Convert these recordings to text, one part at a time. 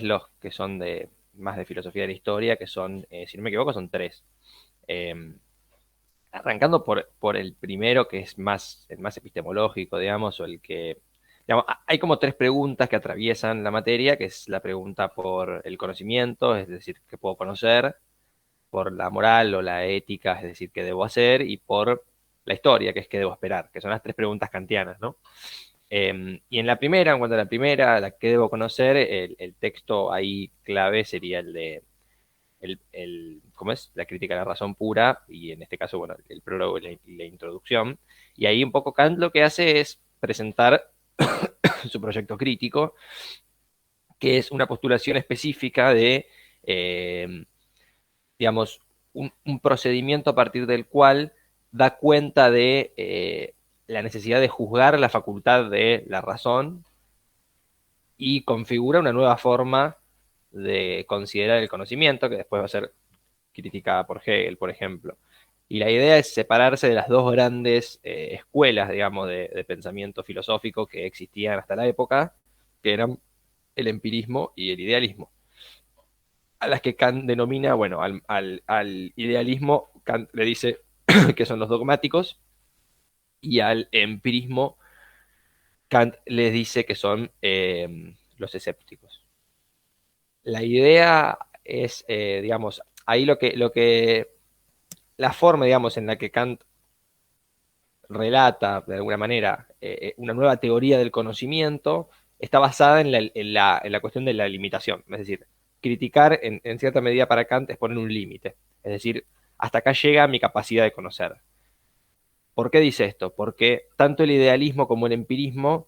los que son más de filosofía de la historia, que son, si no me equivoco, son tres. Eh, Arrancando por el primero, que es el más epistemológico, digamos, o el que... Digamos, hay como tres preguntas que atraviesan la materia, que es la pregunta por el conocimiento, es decir, qué puedo conocer, por la moral o la ética, es decir, qué debo hacer, y por la historia, que es qué debo esperar, que son las tres preguntas kantianas, ¿no? Y en la primera, en cuanto a la primera, la que debo conocer, el texto ahí clave sería el de ¿cómo es? La crítica a la razón pura, y en este caso, bueno, el prólogo y la introducción. Y ahí un poco Kant lo que hace es presentar su proyecto crítico, que es una postulación específica de, eh, digamos, un procedimiento a partir del cual da cuenta de la necesidad de juzgar la facultad de la razón y configura una nueva forma de considerar el conocimiento, que después va a ser criticada por Hegel, por ejemplo. Y la idea es separarse de las dos grandes escuelas, digamos, de pensamiento filosófico que existían hasta la época, que eran el empirismo y el idealismo. A las que Kant denomina, bueno, al idealismo, Kant le dice que son los dogmáticos, y al empirismo, Kant les dice que son los escépticos. La idea es, digamos, ahí la forma, digamos, en la que Kant relata, de alguna manera, una nueva teoría del conocimiento, está basada en la cuestión de la limitación. Es decir, criticar en cierta medida para Kant es poner un límite. Es decir, hasta acá llega mi capacidad de conocer. ¿Por qué dice esto? Porque tanto el idealismo como el empirismo,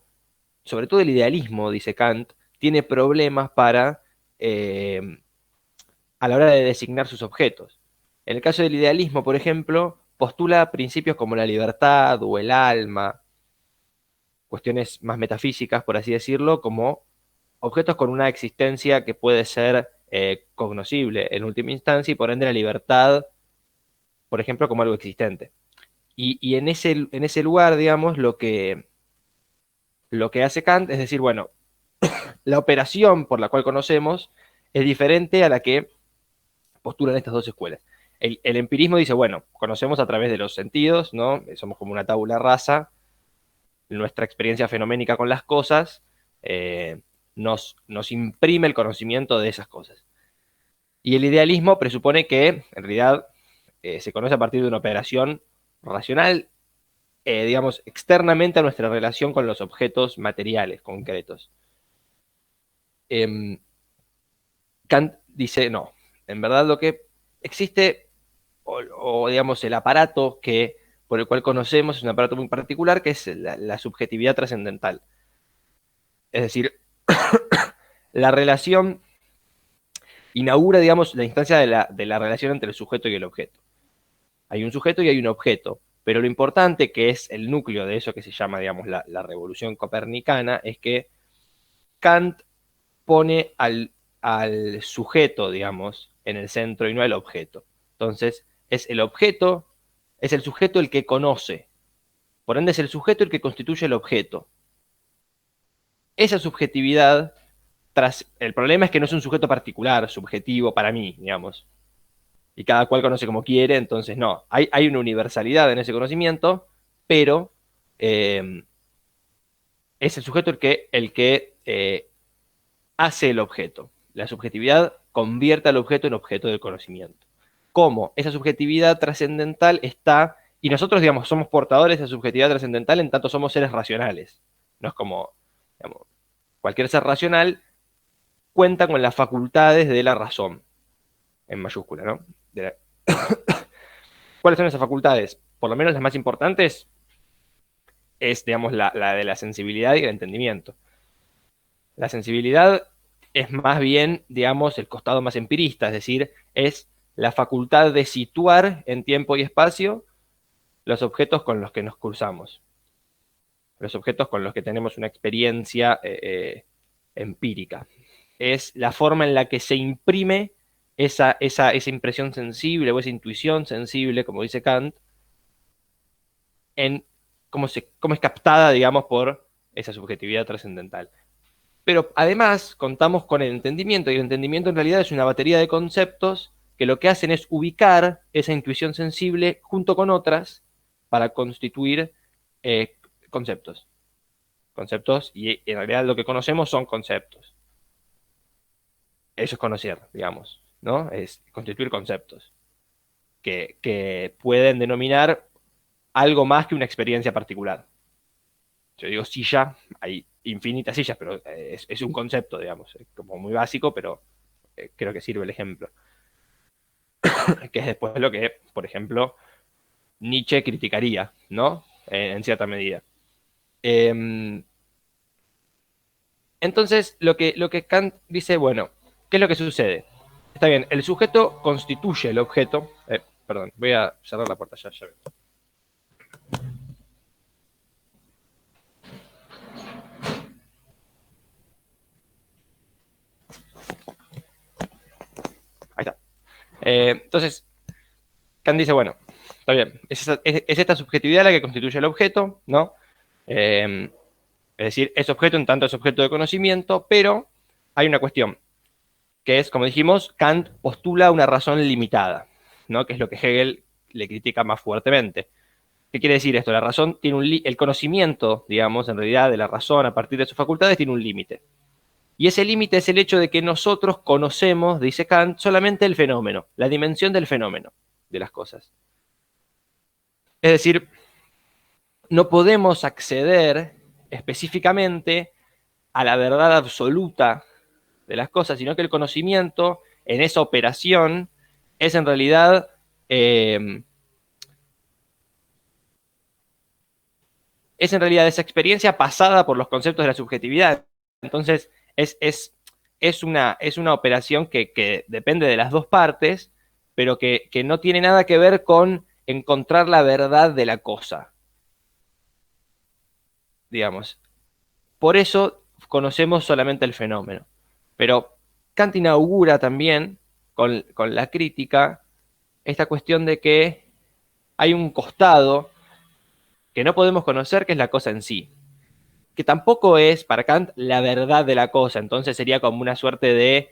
sobre todo el idealismo, dice Kant, tiene problemas eh, a la hora de designar sus objetos. En el caso del idealismo, por ejemplo, postula principios como la libertad o el alma, cuestiones más metafísicas, por así decirlo, como objetos con una existencia que puede ser cognoscible en última instancia, y por ende la libertad, por ejemplo, como algo existente. Y en ese lugar, digamos, lo que hace Kant es decir, bueno, la operación por la cual conocemos es diferente a la que postulan estas dos escuelas. El empirismo dice, bueno, conocemos a través de los sentidos, ¿no? Somos como una tabula rasa, nuestra experiencia fenoménica con las cosas nos imprime el conocimiento de esas cosas. Y el idealismo presupone que, en realidad, se conoce a partir de una operación racional, digamos, externamente a nuestra relación con los objetos materiales concretos. Eh, Kant dice, no, en verdad lo que existe, digamos, el aparato por el cual conocemos es un aparato muy particular, que es la subjetividad trascendental. Es decir, la relación inaugura, digamos, la instancia de la relación entre el sujeto y el objeto. Hay un sujeto y hay un objeto, pero lo importante, que es el núcleo de eso que se llama, digamos, la revolución copernicana, es que Kant pone al sujeto, digamos, en el centro y no al objeto. Entonces, es el objeto, es el sujeto el que conoce. Por ende, es el sujeto el que constituye el objeto. Esa subjetividad, el problema es que no es un sujeto particular, subjetivo para mí, digamos. Y cada cual conoce como quiere, entonces no. Hay una universalidad en ese conocimiento, pero eh, es el sujeto el que hace el objeto. La subjetividad convierte al objeto en objeto del conocimiento. ¿Cómo? Esa subjetividad trascendental está, y nosotros, digamos, somos portadores de esa subjetividad trascendental en tanto somos seres racionales. No es como, digamos, cualquier ser racional cuenta con las facultades de la razón, en mayúscula, ¿no? ¿Cuáles son esas facultades? Por lo menos las más importantes es, digamos, la de la sensibilidad y el entendimiento. La sensibilidad es más bien, digamos, el costado más empirista, es decir, es la facultad de situar en tiempo y espacio los objetos con los que nos cruzamos, los objetos con los que tenemos una experiencia empírica. Es la forma en la que se imprime esa impresión sensible o esa intuición sensible, como dice Kant, en cómo es captada, digamos, por esa subjetividad trascendental. Pero además contamos con el entendimiento, y el entendimiento en realidad es una batería de conceptos que lo que hacen es ubicar esa intuición sensible junto con otras para constituir eh, conceptos. Conceptos, y en realidad lo que conocemos son conceptos. Eso es conocer, digamos, ¿no? Es constituir conceptos que pueden denominar algo más que una experiencia particular. Yo digo silla, hay infinitas sillas, pero es un concepto, digamos, es como muy básico, pero creo que sirve el ejemplo. Que es después lo que, por ejemplo, Nietzsche criticaría, ¿no? En cierta medida. Eh, entonces, lo que Kant dice, bueno, ¿qué es lo que sucede? Está bien, el sujeto constituye el objeto. Perdón, voy a cerrar la puerta ya, ya veo. Ahí está. Entonces, Kant dice, bueno, está bien, es esta subjetividad la que constituye el objeto, ¿no? Eh, es decir, es objeto en tanto es objeto de conocimiento, pero hay una cuestión, que es, como dijimos, Kant postula una razón limitada, ¿no? Que es lo que Hegel le critica más fuertemente. ¿Qué quiere decir esto? La razón tiene el conocimiento, digamos, en realidad, de la razón a partir de sus facultades tiene un límite. Y ese límite es el hecho de que nosotros conocemos, dice Kant, solamente el fenómeno, la dimensión del fenómeno de las cosas. Es decir, no podemos acceder específicamente a la verdad absoluta de las cosas, sino que el conocimiento en esa operación es en realidad esa experiencia pasada por los conceptos de la subjetividad. Entonces, es una operación que depende de las dos partes, pero que no tiene nada que ver con encontrar la verdad de la cosa, digamos. Por eso conocemos solamente el fenómeno. Pero Kant inaugura también con la crítica esta cuestión de que hay un costado que no podemos conocer, que es la cosa en sí, que tampoco es para Kant la verdad de la cosa, entonces sería como una suerte de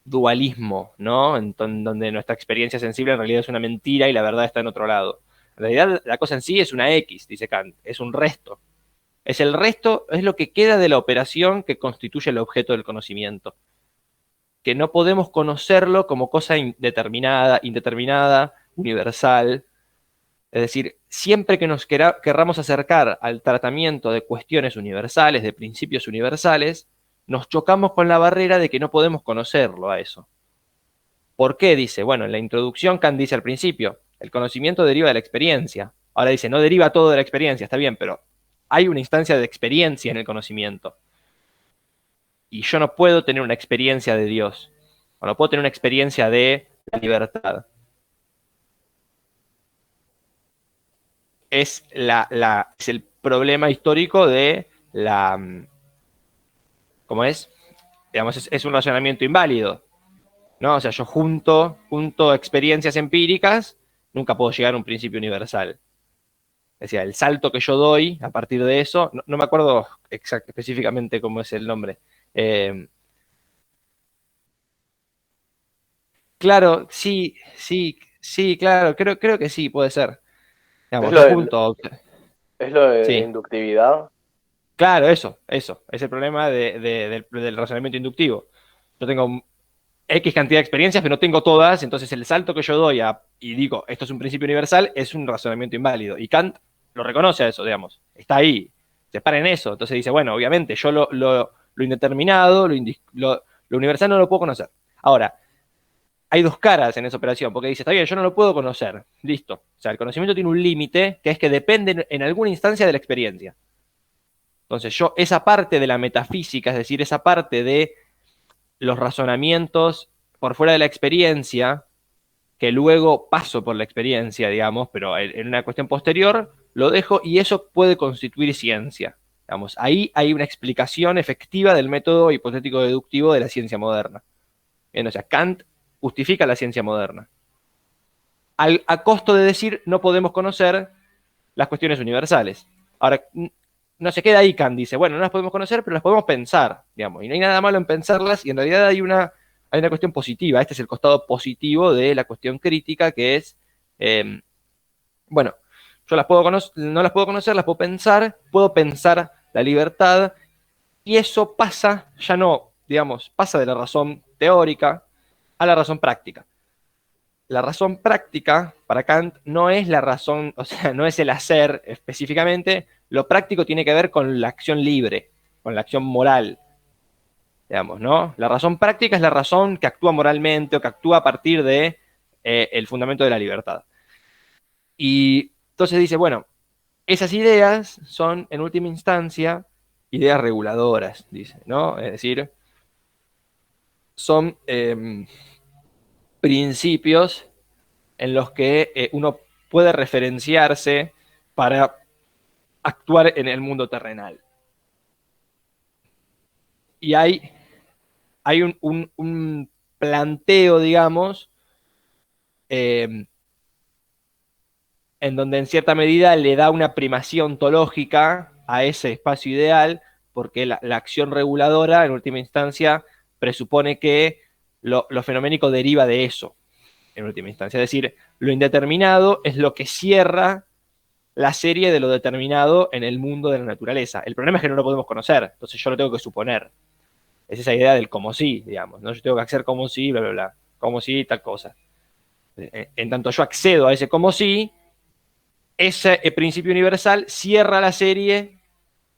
dualismo, ¿no? Donde nuestra experiencia sensible en realidad es una mentira y la verdad está en otro lado. En realidad la cosa en sí es una X, dice Kant, es un resto. Es el resto, es lo que queda de la operación que constituye el objeto del conocimiento. Que no podemos conocerlo como cosa indeterminada, universal. Es decir, siempre que nos querramos acercar al tratamiento de cuestiones universales, de principios universales, nos chocamos con la barrera de que no podemos conocerlo a eso. ¿Por qué? Dice, bueno, en la introducción Kant dice al principio, el conocimiento deriva de la experiencia. Ahora dice, no deriva todo de la experiencia, está bien, pero hay una instancia de experiencia en el conocimiento. Y yo no puedo tener una experiencia de Dios, o no puedo tener una experiencia de la libertad. Es el problema histórico de la... ¿Cómo es? Digamos, es un razonamiento inválido, ¿no? O sea, yo junto experiencias empíricas, nunca puedo llegar a un principio universal. Es decir, el salto que yo doy a partir de eso, no me acuerdo específicamente cómo es el nombre. Eh, claro, sí, sí, sí, claro, creo que sí, puede ser. Es Digamos, lo yo de, junto, es lo de sí, inductividad. claro, eso, es el problema del razonamiento inductivo. Yo tengo X cantidad de experiencias, pero no tengo todas, entonces el salto que yo doy y digo, esto es un principio universal, es un razonamiento inválido. Y Kant lo reconoce a eso, digamos, está ahí, se para en eso. Entonces dice, bueno, obviamente yo lo indeterminado, lo universal no lo puedo conocer. Ahora, hay dos caras en esa operación, porque dice, está bien, yo no lo puedo conocer, listo. O sea, el conocimiento tiene un límite, que es que depende en alguna instancia de la experiencia. Entonces yo, esa parte de la metafísica, es decir, esa parte de los razonamientos por fuera de la experiencia, que luego paso por la experiencia, digamos, pero en una cuestión posterior, lo dejo y eso puede constituir ciencia. Digamos, ahí hay una explicación efectiva del método hipotético deductivo de la ciencia moderna. Bien, o sea, Kant justifica la ciencia moderna. A costo de decir no podemos conocer las cuestiones universales. Ahora, no se queda ahí Kant, dice, bueno, no las podemos conocer, pero las podemos pensar, digamos, y no hay nada malo en pensarlas, y en realidad hay una cuestión positiva. Este es el costado positivo de la cuestión crítica, que es, bueno, yo no las puedo conocer, las puedo pensar la libertad, y eso pasa, ya no, digamos, pasa de la razón teórica a la razón práctica. La razón práctica para Kant no es la razón, o sea, no es el hacer específicamente. Lo práctico tiene que ver con la acción libre, con la acción moral, digamos, ¿no? La razón práctica es la razón que actúa moralmente o que actúa a partir de el fundamento de la libertad. Y entonces dice, bueno, esas ideas son, en última instancia, ideas reguladoras, dice, ¿no? Es decir, son principios en los que uno puede referenciarse para actuar en el mundo terrenal. Y hay un planteo, digamos, en donde en cierta medida le da una primacía ontológica a ese espacio ideal, porque la acción reguladora, en última instancia, presupone que lo fenoménico deriva de eso, en última instancia. Es decir, lo indeterminado es lo que cierra la serie de lo determinado en el mundo de la naturaleza. El problema es que no lo podemos conocer, entonces yo lo tengo que suponer. Es esa idea del como si, digamos, ¿no? Yo tengo que hacer como si, bla, bla, bla, como si, tal cosa. En tanto yo accedo a ese como si, ese principio universal cierra la serie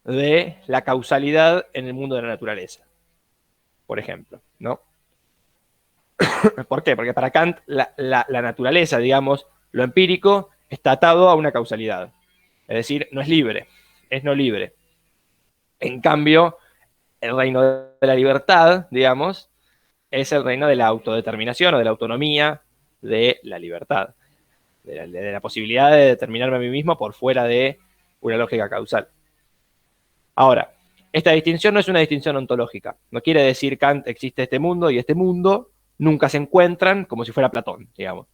de la causalidad en el mundo de la naturaleza, por ejemplo, ¿no? ¿Por qué? Porque para Kant la naturaleza, digamos, lo empírico, está atado a una causalidad. Es decir, no es libre, es no libre. En cambio, el reino de la libertad, digamos, es el reino de la autodeterminación o de la autonomía de la libertad, de la posibilidad de determinarme a mí mismo por fuera de una lógica causal. Ahora, esta distinción no es una distinción ontológica. No quiere decir Kant existe este mundo y este mundo nunca se encuentran como si fuera Platón, digamos.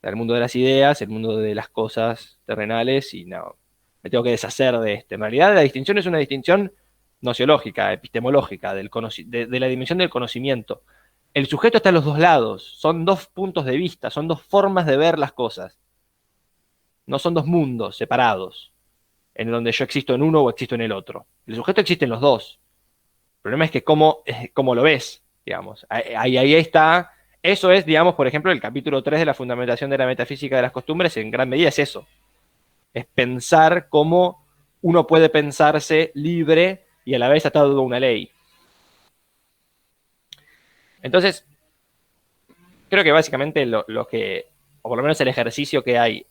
El mundo de las ideas, el mundo de las cosas terrenales, y no, me tengo que deshacer de este. En realidad la distinción es una distinción nociológica, epistemológica, de la dimensión del conocimiento. El sujeto está en los dos lados, son dos puntos de vista, son dos formas de ver las cosas. No son dos mundos separados, en donde yo existo en uno o existo en el otro. El sujeto existe en los dos. El problema es que cómo lo ves, digamos. Ahí está. Eso es, digamos, por ejemplo, el capítulo 3 de la fundamentación de la metafísica de las costumbres, en gran medida es eso. Es pensar cómo uno puede pensarse libre y a la vez atado a una ley. Entonces, creo que básicamente lo que, o por lo menos el ejercicio que hay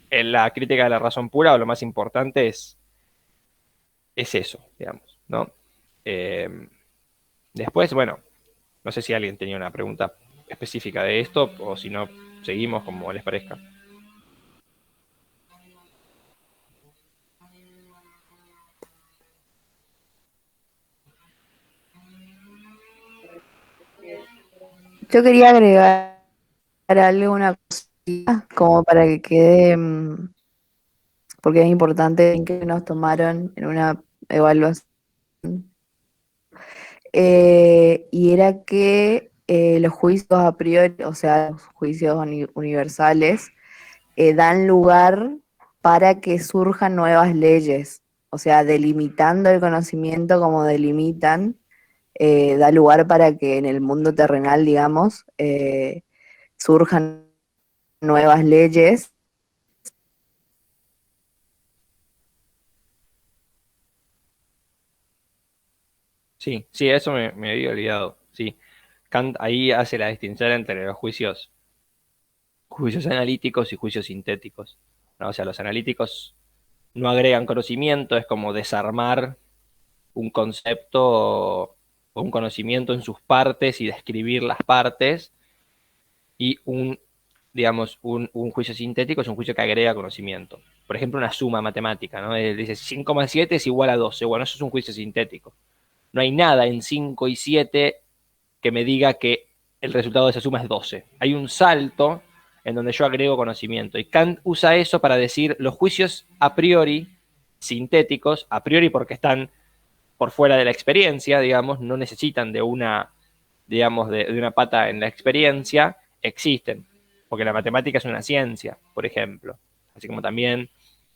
en la crítica de la razón pura, o lo más importante es eso, digamos, ¿no? Después, bueno, no sé si alguien tenía una pregunta específica de esto, o si no, seguimos como les parezca. Yo quería agregar alguna cosita como para que quede, porque es importante en que nos tomaron en una evaluación. Y era que los juicios a priori, o sea, los juicios universales, dan lugar para que surjan nuevas leyes. O sea, delimitando el conocimiento como delimitan, da lugar para que en el mundo terrenal, digamos, surjan nuevas leyes. Sí, sí, eso me había olvidado. Sí, Kant ahí hace la distinción entre los juicios analíticos y juicios sintéticos, ¿no? O sea, los analíticos no agregan conocimiento, es como desarmar un concepto o un conocimiento en sus partes y describir las partes, y digamos, un juicio sintético es un juicio que agrega conocimiento. Por ejemplo, una suma matemática, ¿no? Él dice 5,7 es igual a 12. Bueno, eso es un juicio sintético. No hay nada en 5 y 7 que me diga que el resultado de esa suma es 12. Hay un salto en donde yo agrego conocimiento. Y Kant usa eso para decir los juicios a priori sintéticos, a priori porque están por fuera de la experiencia, digamos, no necesitan de una, digamos, de una pata en la experiencia, existen. Porque la matemática es una ciencia, por ejemplo. Así como también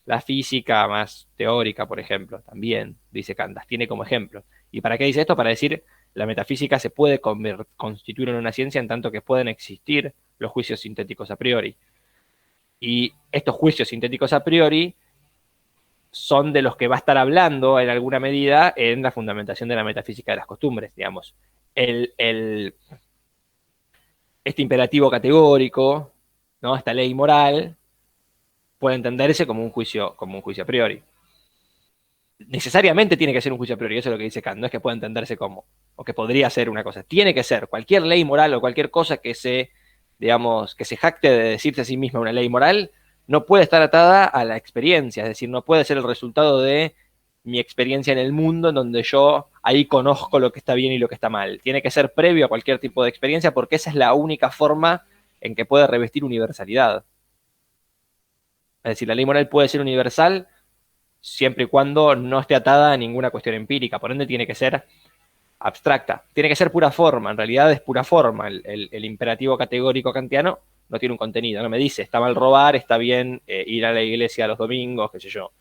la física más teórica, por ejemplo, también, dice Kant, las tiene como ejemplo. ¿Y para qué dice esto? Para decir, la metafísica se puede constituir en una ciencia en tanto que pueden existir los juicios sintéticos a priori. Y estos juicios sintéticos a priori son de los que va a estar hablando en alguna medida en la fundamentación de la metafísica de las costumbres, digamos. Este imperativo categórico, ¿no? Esta ley moral, puede entenderse como un juicio a priori. Necesariamente tiene que ser un juicio a priori, eso es lo que dice Kant, no es que pueda entenderse como, o que podría ser una cosa. Tiene que ser cualquier ley moral o cualquier cosa que se, digamos, que se jacte de decirse a sí misma una ley moral, no puede estar atada a la experiencia, es decir, no puede ser el resultado de mi experiencia en el mundo, en donde yo ahí conozco lo que está bien y lo que está mal. Tiene que ser previo a cualquier tipo de experiencia, porque esa es la única forma en que puede revestir universalidad. Es decir, la ley moral puede ser universal siempre y cuando no esté atada a ninguna cuestión empírica, por ende tiene que ser abstracta, tiene que ser pura forma, en realidad es pura forma, el imperativo categórico kantiano no tiene un contenido, no me dice, está mal robar, está bien ir a la iglesia los domingos, qué sé yo,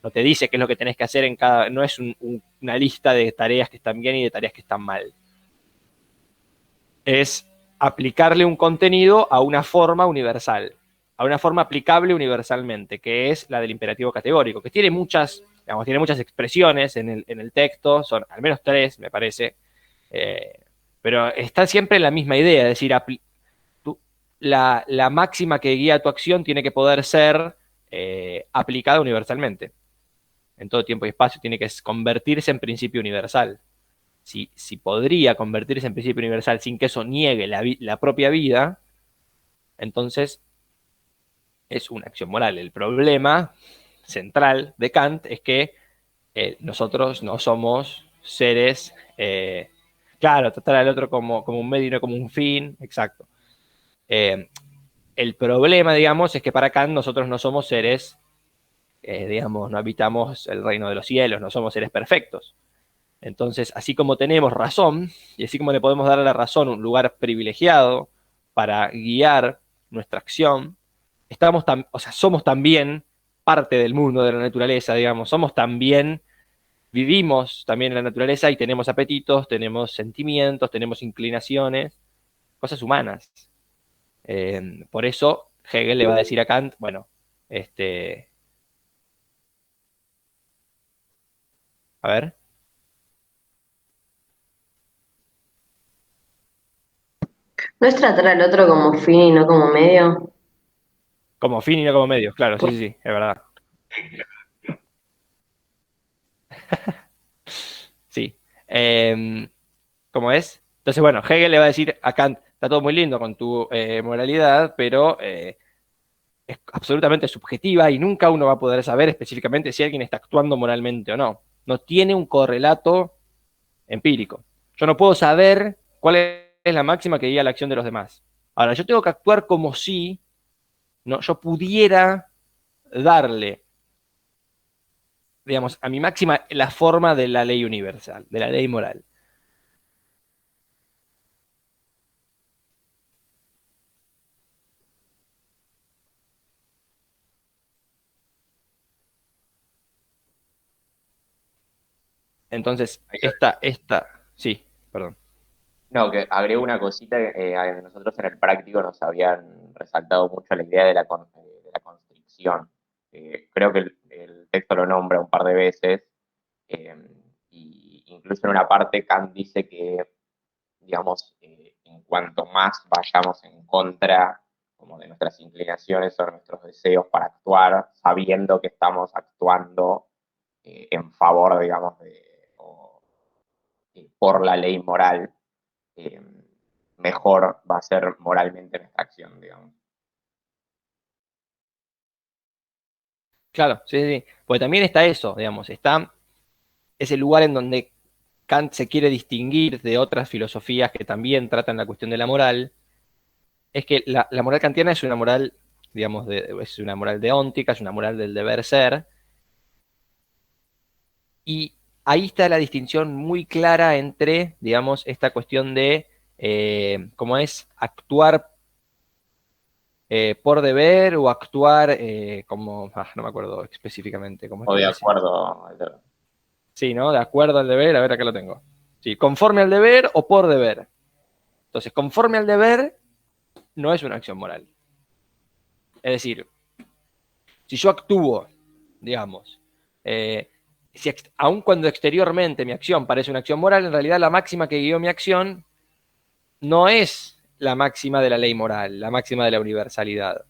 no te dice qué es lo que tenés que hacer en cada, no es una lista de tareas que están bien y de tareas que están mal, es aplicarle un contenido a una forma universal, a una forma aplicable universalmente, que es la del imperativo categórico, que tiene muchas, digamos, tiene muchas expresiones en el texto, son al menos 3, me parece, pero está siempre en la misma idea, es decir, la máxima que guía tu acción tiene que poder ser aplicada universalmente. En todo tiempo y espacio tiene que convertirse en principio universal. Si podría convertirse en principio universal sin que eso niegue la propia vida, entonces es una acción moral. El problema central de Kant es que nosotros no somos seres, claro, tratar al otro como un medio y no como un fin, exacto. El problema, digamos, es que para Kant nosotros no somos seres, digamos, no habitamos el reino de los cielos, no somos seres perfectos. Entonces, así como tenemos razón, y así como le podemos dar a la razón un lugar privilegiado para guiar nuestra acción, o sea, somos también parte del mundo de la naturaleza, digamos, somos también, vivimos también en la naturaleza y tenemos apetitos, tenemos sentimientos, tenemos inclinaciones, cosas humanas. Por eso Hegel le va a decir a Kant, bueno, a ver, ¿No es tratar al otro como fin y no como medio? como fin y no como medio, claro, sí, sí, sí, es verdad. Sí. ¿Cómo es? Entonces, bueno, Hegel le va a decir a Kant, está todo muy lindo con tu moralidad, pero es absolutamente subjetiva y nunca uno va a poder saber específicamente si alguien está actuando moralmente o no. No tiene un correlato empírico. Yo no puedo saber cuál es la máxima que guía la acción de los demás. Ahora, yo tengo que actuar como si no, yo pudiera darle, digamos, a mi máxima la forma de la ley universal, de la ley moral. Entonces, sí, perdón. No, que agrego una cosita que a nosotros en el práctico nos habían resaltado mucho la idea de de la constricción. Creo que el texto lo nombra un par de veces, eh, y incluso en una parte Kant dice que, digamos, en cuanto más vayamos en contra como de nuestras inclinaciones o nuestros deseos para actuar, sabiendo que estamos actuando en favor, digamos, o, por la ley moral, eh, mejor va a ser moralmente nuestra acción, digamos. Claro, sí, sí, sí. Porque también está eso, digamos, está ese lugar en donde Kant se quiere distinguir de otras filosofías que también tratan la cuestión de la moral, es que la moral kantiana es una moral, digamos, es una moral deóntica, es una moral del deber ser, Y ahí está la distinción muy clara entre, digamos, esta cuestión de cómo es actuar por deber o actuar como, no me acuerdo específicamente cómo es O que de lo decía. acuerdo. Sí, ¿no? De acuerdo al deber, a ver, acá lo tengo. Sí, conforme al deber o por deber. Entonces, conforme al deber no es una acción moral. Es decir, si yo actúo, digamos, si aun cuando exteriormente mi acción parece una acción moral, en realidad la máxima que guió mi acción no es la máxima de la ley moral, la máxima de la universalidad.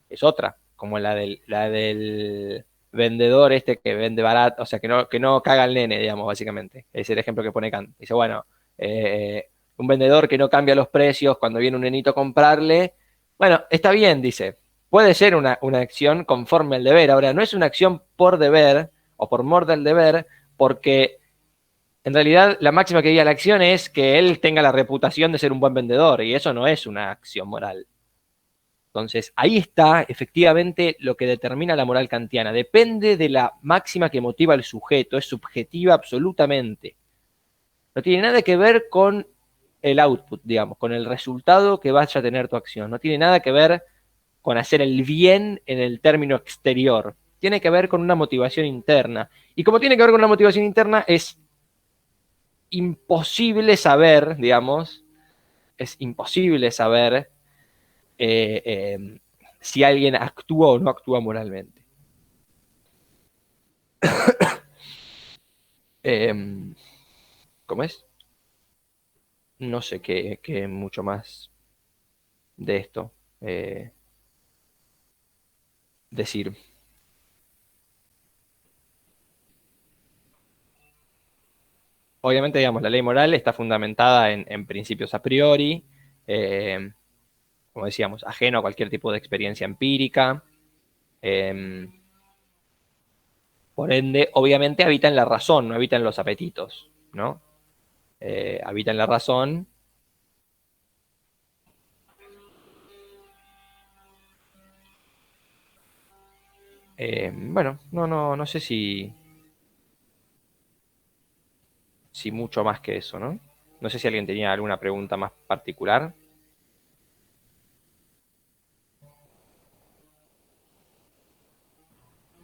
Es otra, como la del vendedor este que vende barato, o sea, que no caga al nene, digamos, básicamente. Es el ejemplo que pone Kant. Dice, bueno, un vendedor que no cambia los precios cuando viene un nenito a comprarle, bueno, está bien, dice, puede ser una acción conforme al deber. Ahora, no es una acción por deber o por mor del deber, porque en realidad la máxima que guía la acción es que él tenga la reputación de ser un buen vendedor, y eso no es una acción moral. Entonces, ahí está efectivamente lo que determina la moral kantiana. Depende de la máxima que motiva al sujeto, es subjetiva absolutamente. No tiene nada que ver con el output, digamos, con el resultado que vaya a tener tu acción. No tiene nada que ver con hacer el bien en el término exterior. Tiene que ver con una motivación interna. Y como tiene que ver con una motivación interna, es imposible saber, digamos, es imposible saber eh, eh, si alguien actúa o no actúa moralmente. Eh, ¿Cómo es? No sé qué mucho más de esto decir. Obviamente, digamos, la ley moral está fundamentada en principios a priori, eh, como decíamos, ajeno a cualquier tipo de experiencia empírica. eh, por ende, obviamente habita en la razón, no habita en los apetitos, ¿no? Habita en la razón. Bueno, no sé si mucho más que eso, ¿no? No sé si alguien tenía alguna pregunta más particular.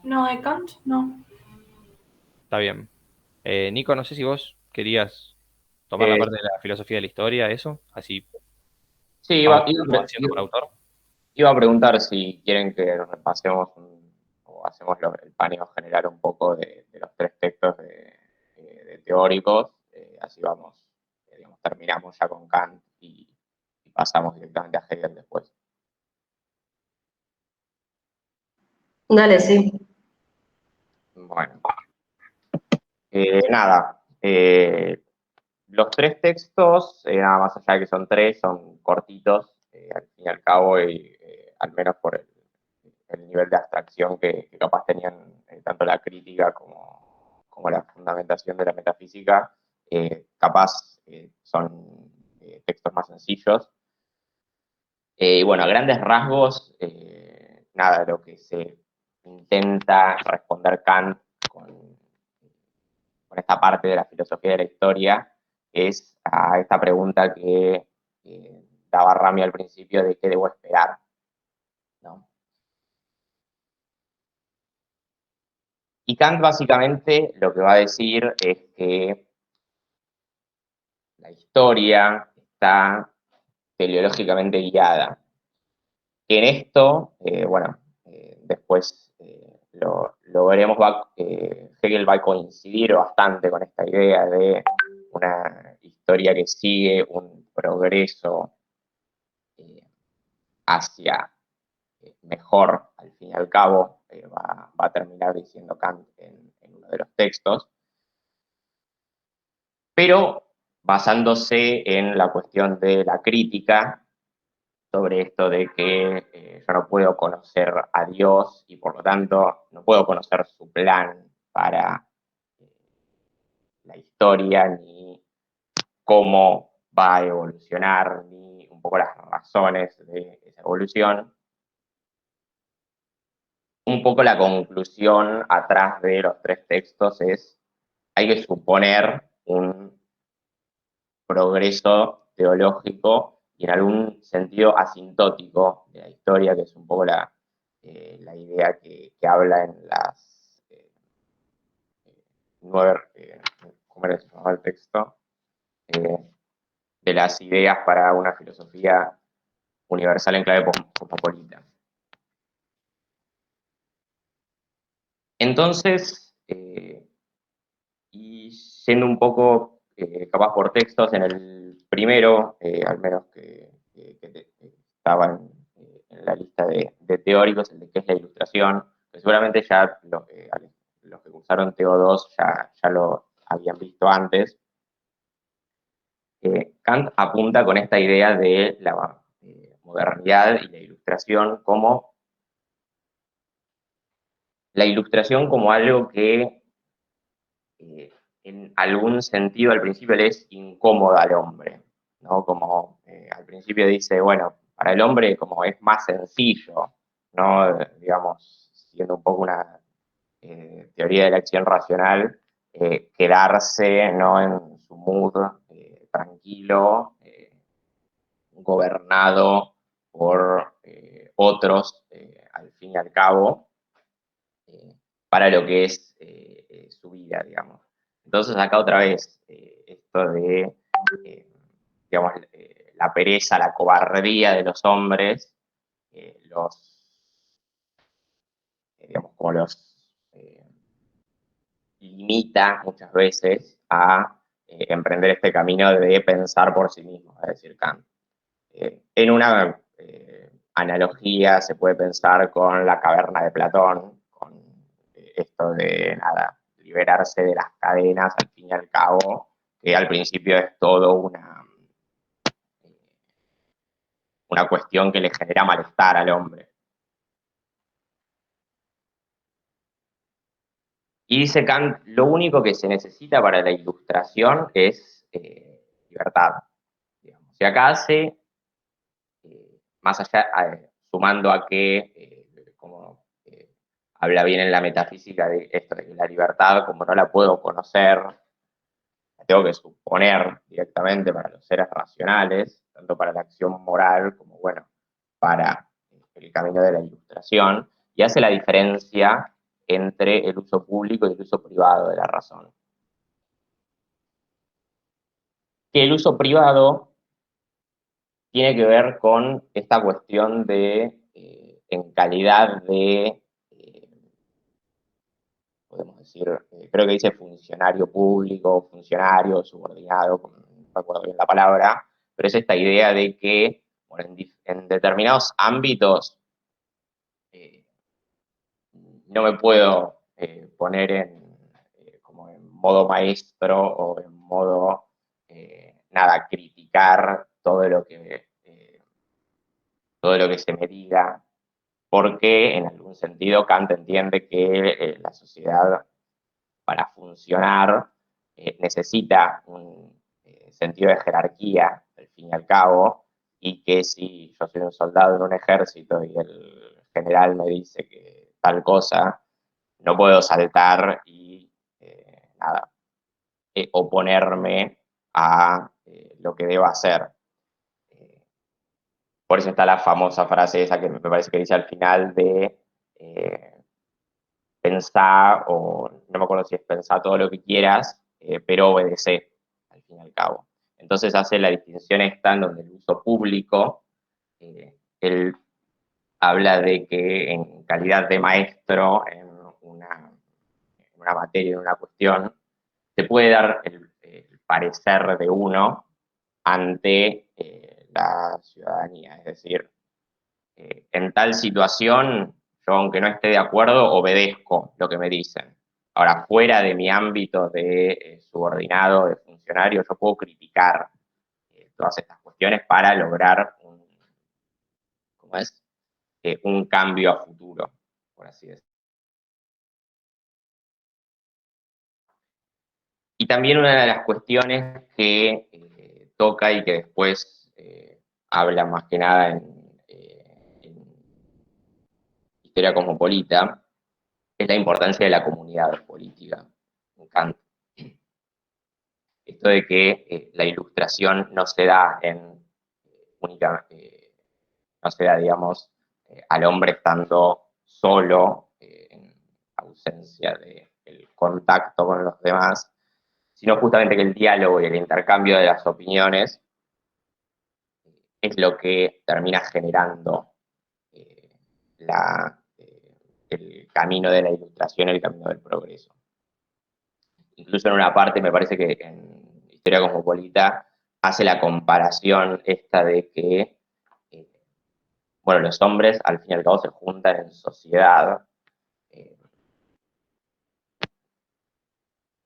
No, de Kant, no. Está bien. Nico, no sé si vos querías tomar la Eh, parte de la filosofía de la historia, eso, así sí, vamos convenciendo por autor. iba a preguntar si quieren que nos repasemos o hacemos el paneo general un poco de los tres textos de teóricos, así vamos, digamos, terminamos ya con Kant y pasamos directamente a Hegel después. Dale, sí. Bueno, nada, los tres textos, nada más allá de que son tres, son cortitos, al fin y al cabo, y al menos por el nivel de abstracción que capaz tenían tanto la crítica como la fundamentación de la metafísica, capaz son textos más sencillos. Y bueno, a grandes rasgos, nada, lo que se intenta responder Kant con esta parte de la filosofía de la historia es a esta pregunta que daba Rami al principio de qué debo esperar, ¿no? Y Kant básicamente lo que va a decir es que la historia está teleológicamente guiada. En esto, bueno, después lo veremos, Hegel va a coincidir bastante con esta idea de una historia que sigue un progreso hacia mejor, al fin y al cabo, va a terminar diciendo Kant en uno de los textos, pero basándose en la cuestión de la crítica sobre esto de que yo no puedo conocer a Dios y por lo tanto no puedo conocer su plan para la historia, ni cómo va a evolucionar, ni un poco las razones de esa evolución. Un poco la conclusión atrás de los tres textos es hay que suponer un progreso teológico y en algún sentido asintótico de la historia, que es un poco la idea que habla en las 9, ¿cómo era que se llamaba el texto? De las ideas para una filosofía universal en clave cosmopolita. Entonces, y siendo un poco capaz por textos, en el primero, al menos que estaba en la lista de teóricos, el de qué es la ilustración, que seguramente ya los que cursaron TO2 ya lo habían visto antes. Kant apunta con esta idea de la modernidad y la ilustración como algo que en algún sentido al principio le es incómodo al hombre, ¿no? Como al principio dice, bueno, para el hombre como es más sencillo, ¿no? Digamos, siendo un poco una teoría de la acción racional, quedarse, ¿no? En su mood tranquilo, gobernado por otros, al fin y al cabo, para lo que es su vida, digamos. Entonces acá otra vez, esto de, digamos, la pereza, la cobardía de los hombres, digamos, como los limita muchas veces a emprender este camino de pensar por sí mismos, es decir, Kant. En una analogía se puede pensar con la caverna de Platón, con esto de nada, liberarse de las cadenas al fin y al cabo, que al principio es todo una cuestión que le genera malestar al hombre. Y dice Kant, lo único que se necesita para la ilustración es libertad. Digamos. Si acá hace, más allá, sumando a que, como habla bien en la metafísica de esto, de que la libertad, como no la puedo conocer, la tengo que suponer directamente para los seres racionales, tanto para la acción moral como, bueno, para el camino de la ilustración, y hace la diferencia entre el uso público y el uso privado de la razón. Que el uso privado tiene que ver con esta cuestión de, en calidad de, podemos decir, creo que dice funcionario público, funcionario, subordinado, no me acuerdo bien la palabra, pero es esta idea de que, bueno, en determinados ámbitos no me puedo poner como en modo maestro o en modo, nada, criticar todo lo que se me diga, porque en algún sentido Kant entiende que la sociedad para funcionar necesita un sentido de jerarquía, al fin y al cabo, y que si yo soy un soldado en un ejército y el general me dice que tal cosa, no puedo saltar y nada, oponerme a lo que deba hacer. Por eso está la famosa frase esa que me parece que dice al final de pensar, o no me acuerdo si es pensar todo lo que quieras, pero obedecer, al fin y al cabo. Entonces hace la distinción esta en donde el uso público, él habla de que en calidad de maestro en una materia, en una cuestión, se puede dar el parecer de uno ante la ciudadanía, es decir, en tal situación, yo aunque no esté de acuerdo, obedezco lo que me dicen. Ahora, fuera de mi ámbito de subordinado, de funcionario, yo puedo criticar todas estas cuestiones para lograr ¿cómo es? Un cambio a futuro, por así decirlo. Y también una de las cuestiones que toca y que después habla más que nada en historia cosmopolita, es la importancia de la comunidad política en Kant. esto de que la ilustración no se da únicamente, no se da, digamos, al hombre estando solo, en ausencia del contacto con los demás, sino justamente que el diálogo y el intercambio de las opiniones es lo que termina generando eh, el camino de la ilustración, el camino del progreso. Incluso en una parte me parece que en Historia Cosmopolita hace la comparación esta de que, eh, bueno, los hombres al fin y al cabo se juntan en sociedad, eh,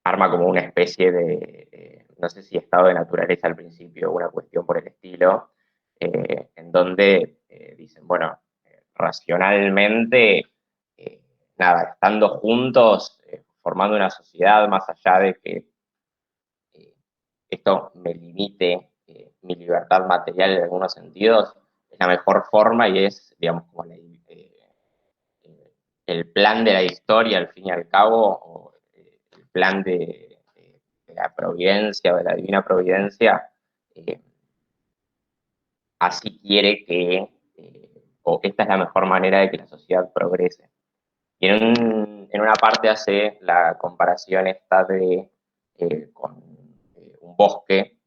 arma como una especie de, no sé si estado de naturaleza al principio, o una cuestión por el estilo, en donde dicen, bueno, racionalmente, nada, estando juntos, formando una sociedad, más allá de que eh, esto me limite mi libertad material en algunos sentidos, es la mejor forma y es, digamos, como el plan de la historia, al fin y al cabo, o el plan de la providencia o de la divina providencia, eh, así quiere que, o esta es la mejor manera de que la sociedad progrese. Y en una parte hace la comparación esta con un bosque,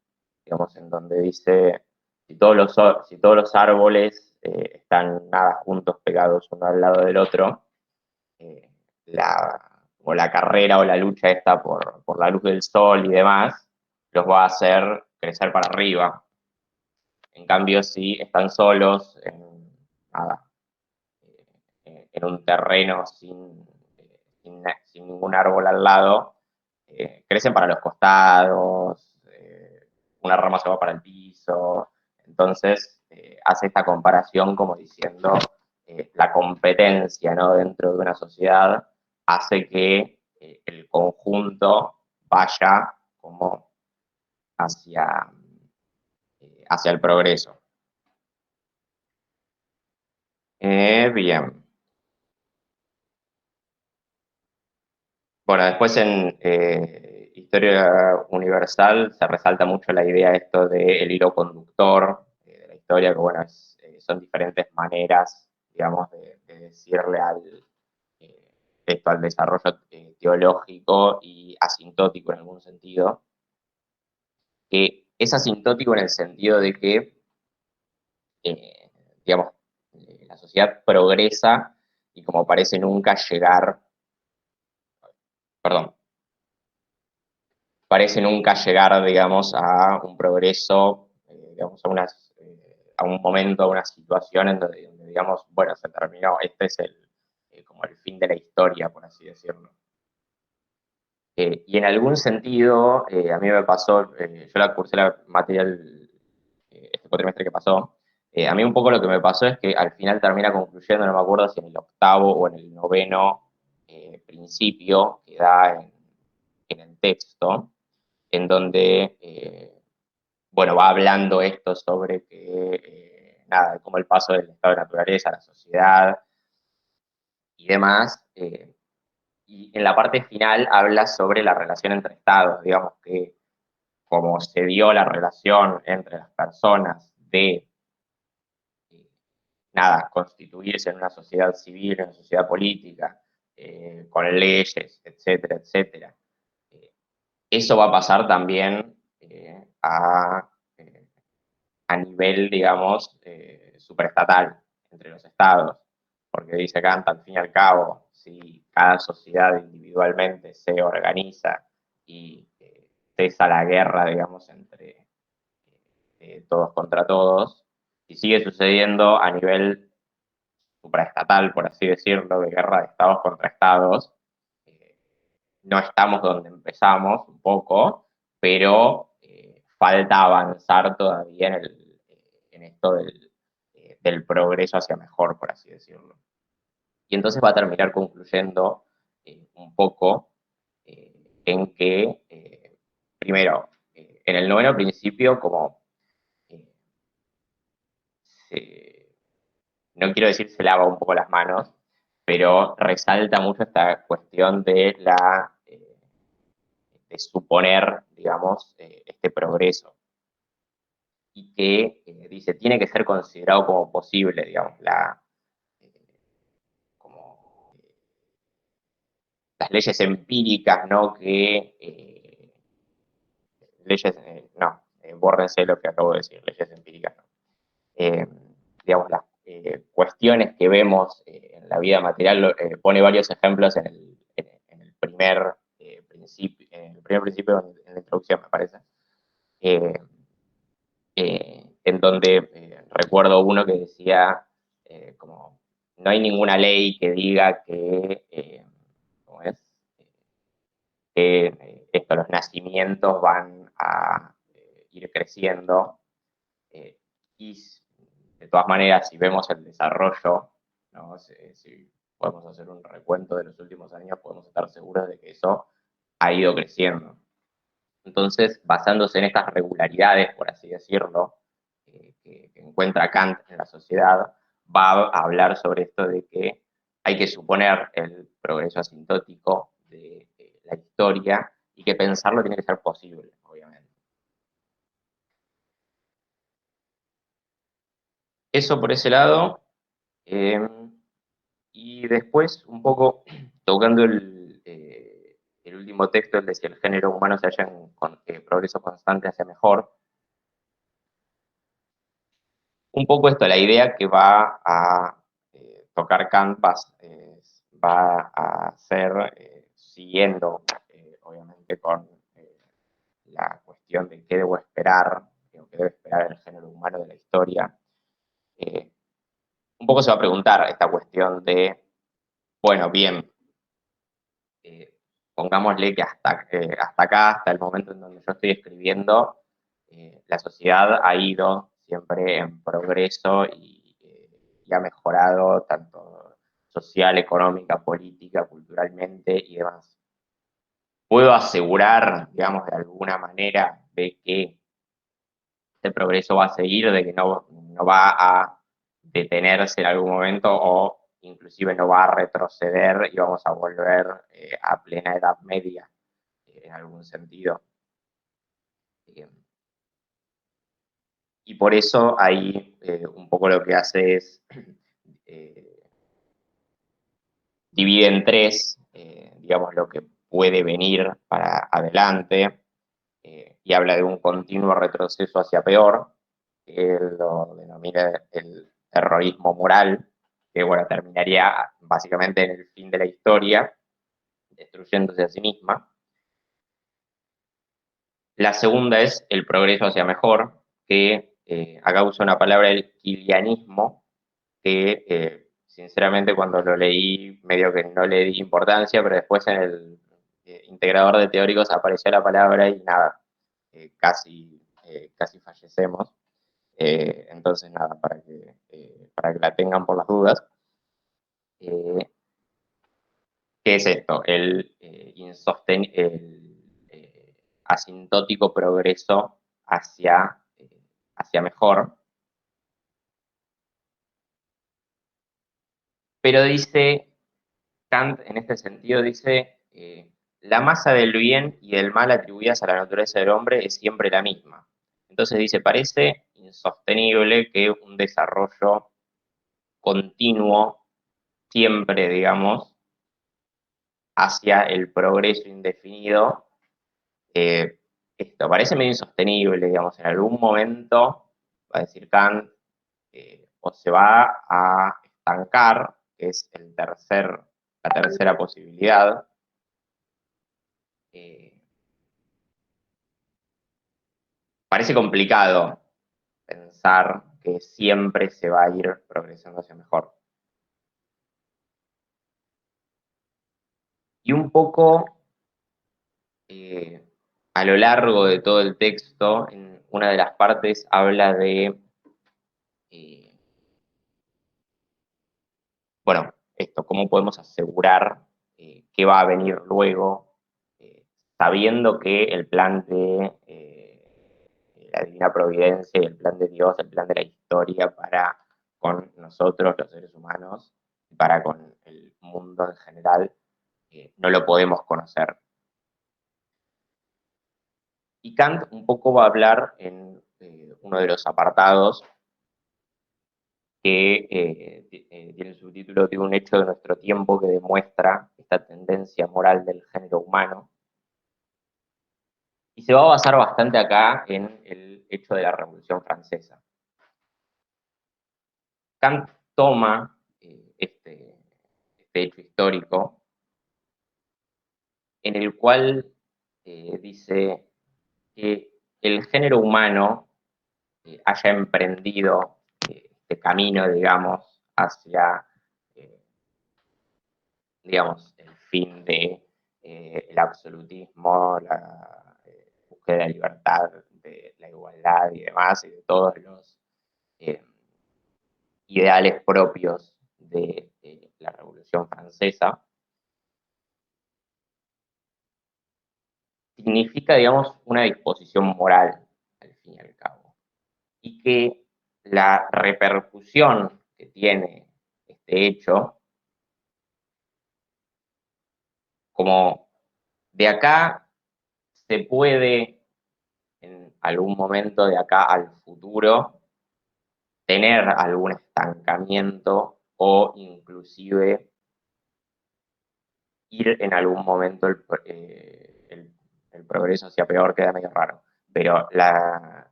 digamos, en donde dice, si todos los árboles están nada juntos, pegados uno al lado del otro, eh, o la carrera o la lucha esta por la luz del sol y demás, los va a hacer crecer para arriba. En cambio, si están solos, nada, en un terreno sin ningún árbol al lado, crecen para los costados, una rama se va para el piso, entonces hace esta comparación como diciendo la competencia, ¿no?, dentro de una sociedad hace que el conjunto vaya como hacia, hacia el progreso. Bien. Bueno, después en Historia Universal se resalta mucho la idea esto del hilo conductor de la historia, que bueno, son diferentes maneras, digamos, de decirle eh, al desarrollo teológico y asintótico en algún sentido, que es asintótico en el sentido de que, eh, digamos, la sociedad progresa y como parece nunca llegar, perdón, parece nunca llegar, digamos, a un progreso, digamos, a un momento, a una situación en donde, digamos, bueno, se terminó, este es como el fin de la historia, por así decirlo. Y en algún sentido, a mí me pasó, yo la cursé la material este cuatrimestre que pasó, a mí un poco lo que me pasó es que al final termina concluyendo, no me acuerdo si en el octavo o en el noveno principio que da en el texto, en donde, bueno, va hablando esto sobre que, nada, como el paso del estado de naturaleza a la sociedad y demás. Y en la parte final habla sobre la relación entre estados, digamos que como se dio la relación entre las personas de, nada, constituirse en una sociedad civil, en una sociedad política, con leyes, etcétera, etcétera. Eso va a pasar también eh, a nivel, digamos, superestatal entre los estados, porque dice Kant, al fin y al cabo, si cada sociedad individualmente se organiza y cesa la guerra, digamos, entre todos contra todos, y sigue sucediendo a nivel supraestatal, por así decirlo, de guerra de estados contra estados, eh, no estamos donde empezamos un poco, pero falta avanzar todavía en esto del progreso hacia mejor, por así decirlo. Y entonces va a terminar concluyendo un poco en que, primero, en el noveno principio, como eh, no quiero decir se lava un poco las manos, pero resalta mucho esta cuestión de suponer, digamos, este progreso. Y que, dice, tiene que ser considerado como posible, digamos, las leyes empíricas, ¿no? Bórrense lo que acabo de decir, leyes empíricas, ¿no? Digamos, las cuestiones que vemos en la vida material, pone varios ejemplos en el primer principio, en la introducción, me parece, en donde recuerdo uno que decía, como, no hay ninguna ley que diga que, ¿cómo es? Los nacimientos van a ir creciendo, y de todas maneras, si vemos el desarrollo, ¿no? Si podemos hacer un recuento de los últimos años, podemos estar seguros de que eso ha ido creciendo. Entonces, basándose en estas regularidades, por así decirlo, que encuentra Kant en la sociedad, va a hablar sobre esto de que hay que suponer el progreso asintótico de la historia y que pensarlo tiene que ser posible, obviamente. Eso por ese lado. Y después, un poco tocando el último texto, el de si el género humano se halla en progreso constante hacia mejor. Un poco esto, la idea que va a tocar Kant va a ser, siguiendo, obviamente, con la cuestión de qué debo esperar, o qué debe esperar el género humano de la historia. Un poco se va a preguntar esta cuestión de, bueno, bien, pongámosle que hasta acá, hasta el momento en donde yo estoy escribiendo, la sociedad ha ido siempre en progreso y ha mejorado tanto social, económica, política, culturalmente y demás. Puedo asegurar, digamos, de alguna manera, de que este progreso va a seguir, de que no va a detenerse en algún momento o inclusive no va a retroceder y vamos a volver a plena Edad Media, en algún sentido. Y por eso ahí un poco lo que hace es divide en tres, digamos, lo que puede venir para adelante, y habla de un continuo retroceso hacia peor, que lo denomina el terrorismo moral, que bueno, terminaría básicamente en el fin de la historia, destruyéndose a sí misma. La segunda es el progreso hacia mejor, que acá uso una palabra, el kilianismo, que sinceramente cuando lo leí medio que no le di importancia, pero después en el integrador de teóricos apareció la palabra y nada, casi fallecemos. Entonces nada, para que la tengan por las dudas. ¿Qué es esto? El asintótico progreso hacia mejor. Pero dice Kant, en este sentido, dice, la masa del bien y del mal atribuidas a la naturaleza del hombre es siempre la misma. Entonces dice, parece insostenible que un desarrollo continuo, siempre, digamos, hacia el progreso indefinido, esto parece medio insostenible, digamos, en algún momento, va a decir Kant, o se va a estancar, que es la tercera posibilidad. Parece complicado pensar que siempre se va a ir progresando hacia mejor. Y un poco a lo largo de todo el texto, en una de las partes habla de, bueno, esto, cómo podemos asegurar qué va a venir luego, sabiendo que el plan de la divina providencia y el plan de Dios, el plan de la historia para con nosotros, los seres humanos, y para con el mundo en general, no lo podemos conocer. Y Kant un poco va a hablar en uno de los apartados que tiene el subtítulo de un hecho de nuestro tiempo que demuestra esta tendencia moral del género humano. Y se va a basar bastante acá en el hecho de la Revolución Francesa. Kant toma este hecho histórico en el cual dice que el género humano haya emprendido este camino, digamos, hacia, digamos, el fin de el absolutismo, la búsqueda de la libertad, de la igualdad y demás, y de todos los eh, ideales propios de la Revolución Francesa, significa, digamos, una disposición moral, al fin y al cabo. Y que la repercusión que tiene este hecho, como de acá se puede, en algún momento de acá al futuro, tener algún estancamiento o inclusive ir en algún momento el progreso hacia peor, queda medio raro, pero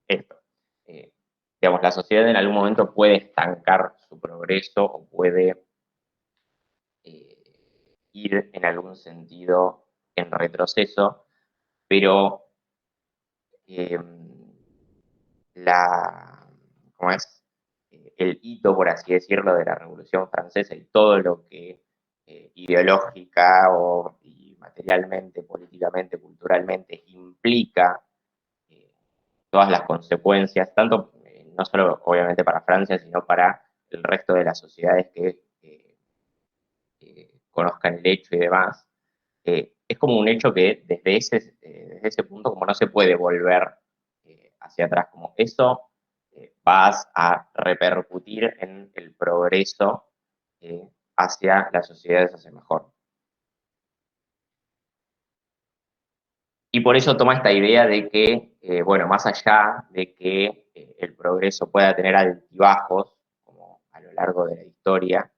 esto, eh, digamos, la sociedad en algún momento puede estancar su progreso o puede ir en algún sentido en retroceso, pero eh, ¿cómo es? El hito, por así decirlo, de la Revolución Francesa y todo lo que ideológica y materialmente, políticamente, culturalmente implica todas las consecuencias, tanto no solo obviamente para Francia, sino para el resto de las sociedades que conozcan el hecho y demás, es como un hecho que desde ese punto como no se puede volver hacia atrás, como eso vas a repercutir en el progreso hacia las sociedades hacia mejor. Y por eso toma esta idea de que, bueno, más allá de que el progreso pueda tener altibajos, como a lo largo de la historia,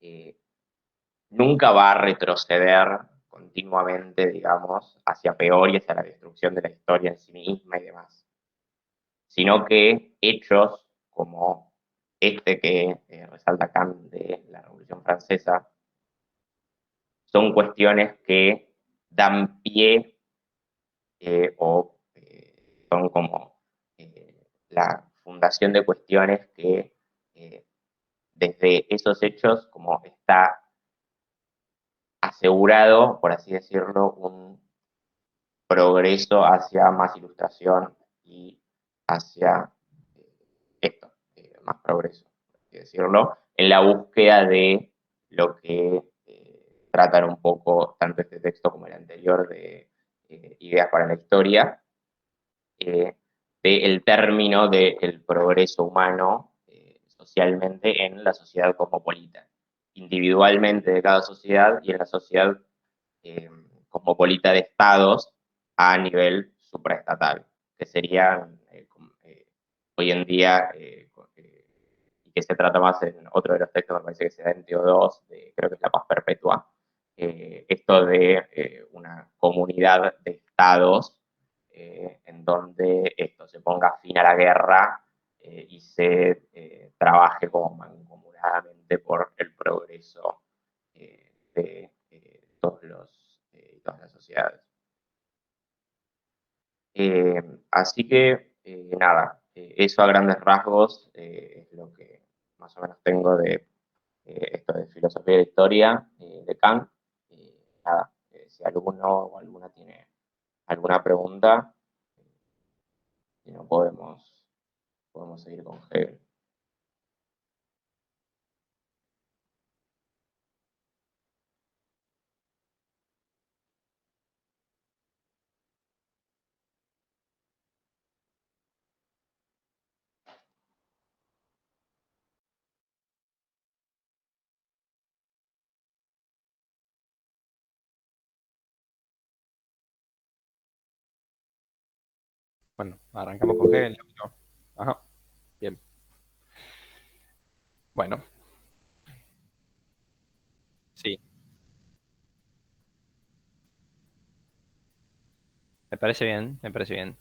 eh, nunca va a retroceder continuamente, digamos, hacia peor y hacia la destrucción de la historia en sí misma y demás, sino que hechos como este que resalta Kant de la Revolución Francesa son cuestiones que dan pie son como la fundación de cuestiones que desde esos hechos como está asegurado, por así decirlo, un progreso hacia más ilustración y hacia esto, más progreso, por así decirlo, en la búsqueda de lo que tratan un poco tanto este texto como el anterior de ideas para la historia, del término del progreso humano socialmente en la sociedad cosmopolita, individualmente de cada sociedad y en la sociedad cosmopolita de estados a nivel supraestatal, que serían hoy en día, y que se trata más en otro de los textos, me parece que se da en Teo II, creo que es la paz perpetua, esto de una comunidad de estados en donde esto se ponga fin a la guerra y se trabaje como mancomunadamente por el progreso de todas las sociedades. Así que, nada, eso a grandes rasgos es lo que más o menos tengo de esto de filosofía de historia de Kant. Nada, si alguno o alguna tiene alguna pregunta, si no podemos seguir con Hegel. Bueno, arrancamos con Hegel. ¿No? Ajá, bien. Bueno, sí, me parece bien, me parece bien.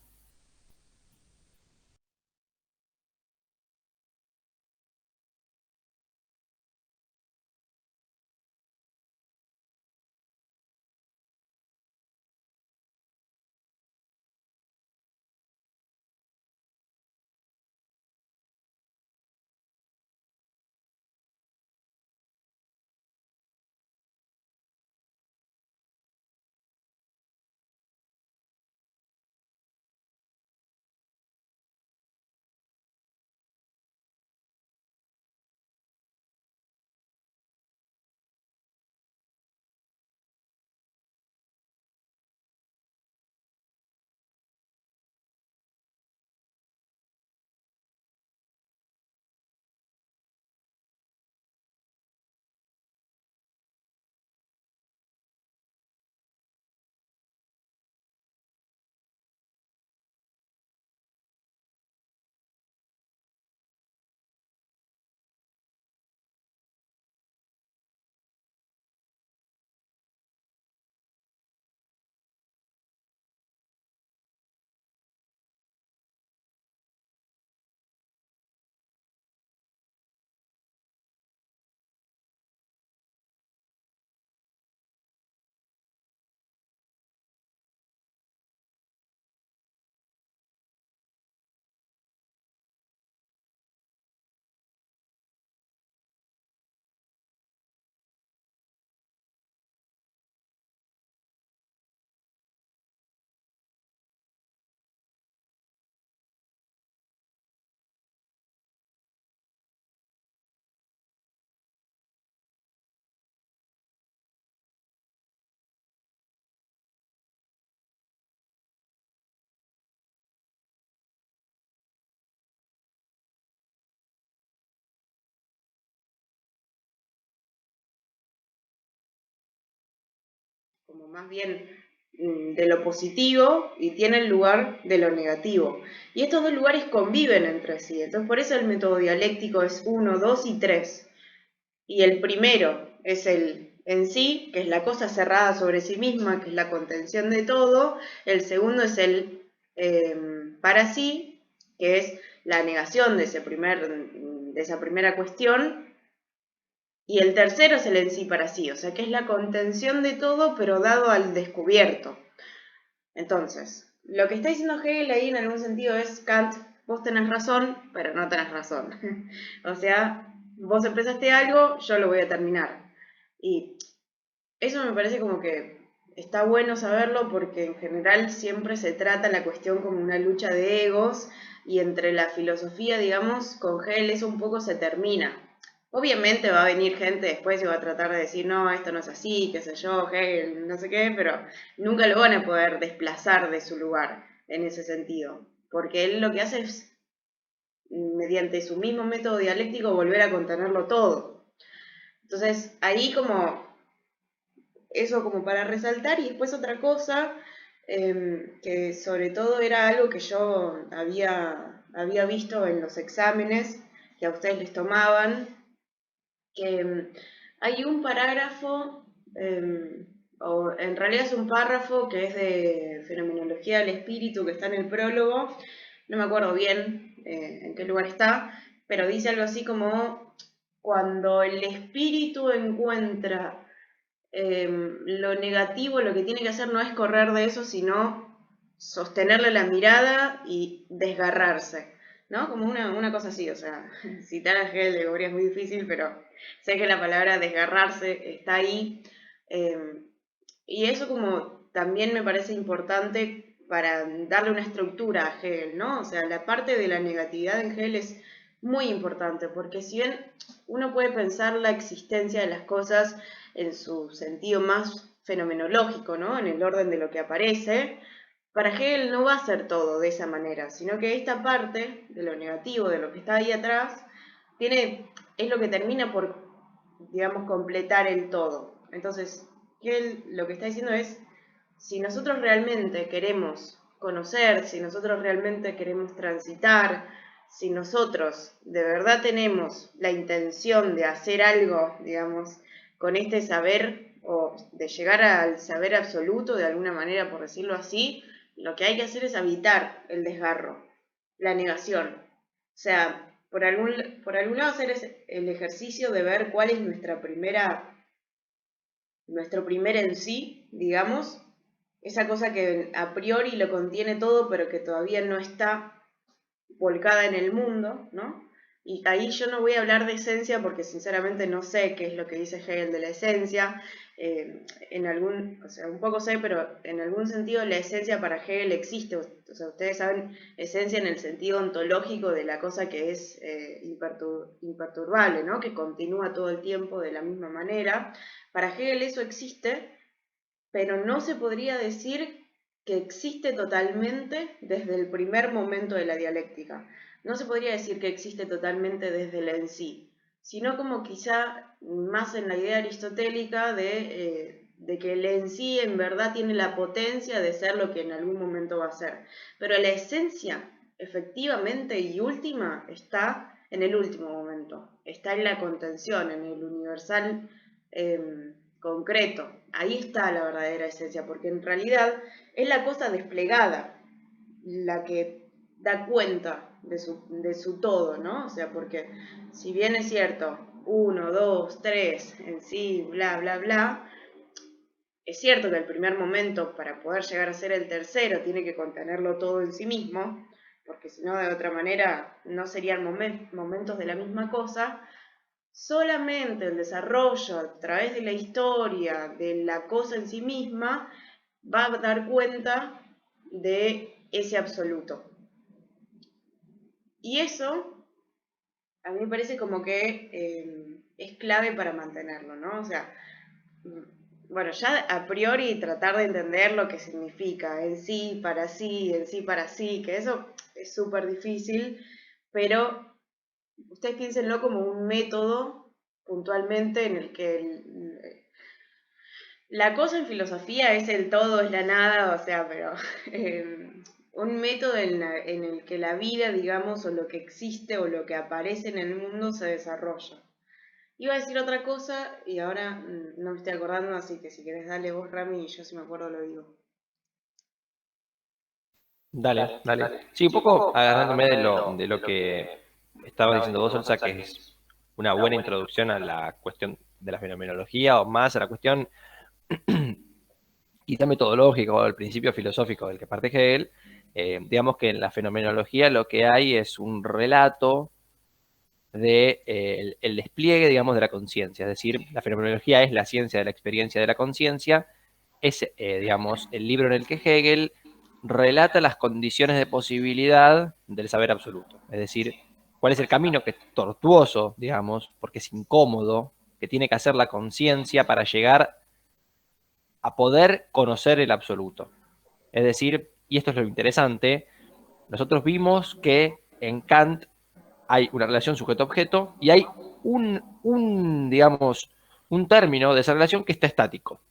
como más bien de lo positivo y tiene el lugar de lo negativo. Y estos dos lugares conviven entre sí. Entonces, por eso el método dialéctico es 1, 2 y 3. Y el primero es el en sí, que es la cosa cerrada sobre sí misma, que es la contención de todo. El segundo es el para sí, que es la negación de esa primera cuestión. Y el tercero es el en sí para sí, o sea que es la contención de todo, pero dado al descubierto. Entonces, lo que está diciendo Hegel ahí en algún sentido es: Kant, vos tenés razón, pero no tenés razón. O sea, vos empezaste algo, yo lo voy a terminar. Y eso me parece como que está bueno saberlo, porque en general siempre se trata la cuestión como una lucha de egos, y entre la filosofía, digamos, con Hegel eso un poco se termina. Obviamente va a venir gente después y va a tratar de decir: no, esto no es así, qué sé yo, Hegel, no sé qué, pero nunca lo van a poder desplazar de su lugar en ese sentido, porque él lo que hace es, mediante su mismo método dialéctico, volver a contenerlo todo. Entonces, ahí como eso como para resaltar. Y después otra cosa, que sobre todo era algo que yo había visto en los exámenes que a ustedes les tomaban, que hay un parágrafo, o en realidad es un párrafo que es de Fenomenología del Espíritu, que está en el prólogo, no me acuerdo bien en qué lugar está, pero dice algo así como: cuando el espíritu encuentra lo negativo, lo que tiene que hacer no es correr de eso, sino sostenerle la mirada y desgarrarse, ¿no? Como una cosa así, o sea, citar a Hegel de Goria es muy difícil, pero sé que la palabra desgarrarse está ahí. Y eso como también me parece importante para darle una estructura a Hegel, ¿no? O sea, la parte de la negatividad en Hegel es muy importante, porque si bien uno puede pensar la existencia de las cosas en su sentido más fenomenológico, ¿no? En el orden de lo que aparece, para Hegel no va a ser todo de esa manera, sino que esta parte de lo negativo, de lo que está ahí atrás, es lo que termina por, digamos, completar el todo. Entonces, Hegel lo que está diciendo es: si nosotros realmente queremos conocer, si nosotros realmente queremos transitar, si nosotros de verdad tenemos la intención de hacer algo, digamos, con este saber o de llegar al saber absoluto de alguna manera, por decirlo así, lo que hay que hacer es evitar el desgarro, la negación. O sea, por algún lado hacer el ejercicio de ver cuál es nuestro primer en sí, digamos, esa cosa que a priori lo contiene todo, pero que todavía no está volcada en el mundo, ¿no? Y ahí yo no voy a hablar de esencia porque sinceramente no sé qué es lo que dice Hegel de la esencia. O sea, un poco sé, pero en algún sentido la esencia para Hegel existe. O sea, ustedes saben esencia en el sentido ontológico de la cosa que es imperturbable, ¿no? Que continúa todo el tiempo de la misma manera. Para Hegel eso existe, pero no se podría decir que existe totalmente desde el primer momento de la dialéctica. No se podría decir que existe totalmente desde el en sí, sino como quizá más en la idea aristotélica de que el en sí en verdad tiene la potencia de ser lo que en algún momento va a ser. Pero la esencia, efectivamente y última, está en el último momento, está en la contención, en el universal concreto. Ahí está la verdadera esencia, porque en realidad es la cosa desplegada la que da cuenta de su todo, ¿no? O sea, porque si bien es cierto, 1, 2, 3, en sí, bla, bla, bla, es cierto que el primer momento para poder llegar a ser el tercero tiene que contenerlo todo en sí mismo, porque si no, de otra manera, no serían momentos de la misma cosa. Solamente el desarrollo a través de la historia, de la cosa en sí misma, va a dar cuenta de ese absoluto. Y eso, a mí me parece como que es clave para mantenerlo, ¿no? O sea, bueno, ya a priori tratar de entender lo que significa en sí para sí, que eso es súper difícil, pero ustedes piénsenlo como un método puntualmente en el que la cosa en filosofía es el todo, es la nada, o sea, pero un método en el que la vida, digamos, o lo que existe o lo que aparece en el mundo se desarrolla. Iba a decir otra cosa y ahora no me estoy acordando, así que si querés dale vos, Rami, y yo si me acuerdo lo digo. Dale, dale. Sí, un poco agarrándome de lo que estabas diciendo vos, Elsa, que es una buena introducción a la cuestión de la fenomenología, o más a la cuestión quizá metodológica o al principio filosófico del que parte Hegel. Digamos que en la fenomenología lo que hay es un relato de el despliegue, digamos, de la conciencia. Es decir, la fenomenología es la ciencia de la experiencia de la conciencia. Es, digamos, el libro en el que Hegel relata las condiciones de posibilidad del saber absoluto. Es decir, cuál es el camino que es tortuoso, digamos, porque es incómodo, que tiene que hacer la conciencia para llegar a poder conocer el absoluto. Es decir, y esto es lo interesante, nosotros vimos que en Kant hay una relación sujeto-objeto y hay digamos, un término de esa relación que está estático,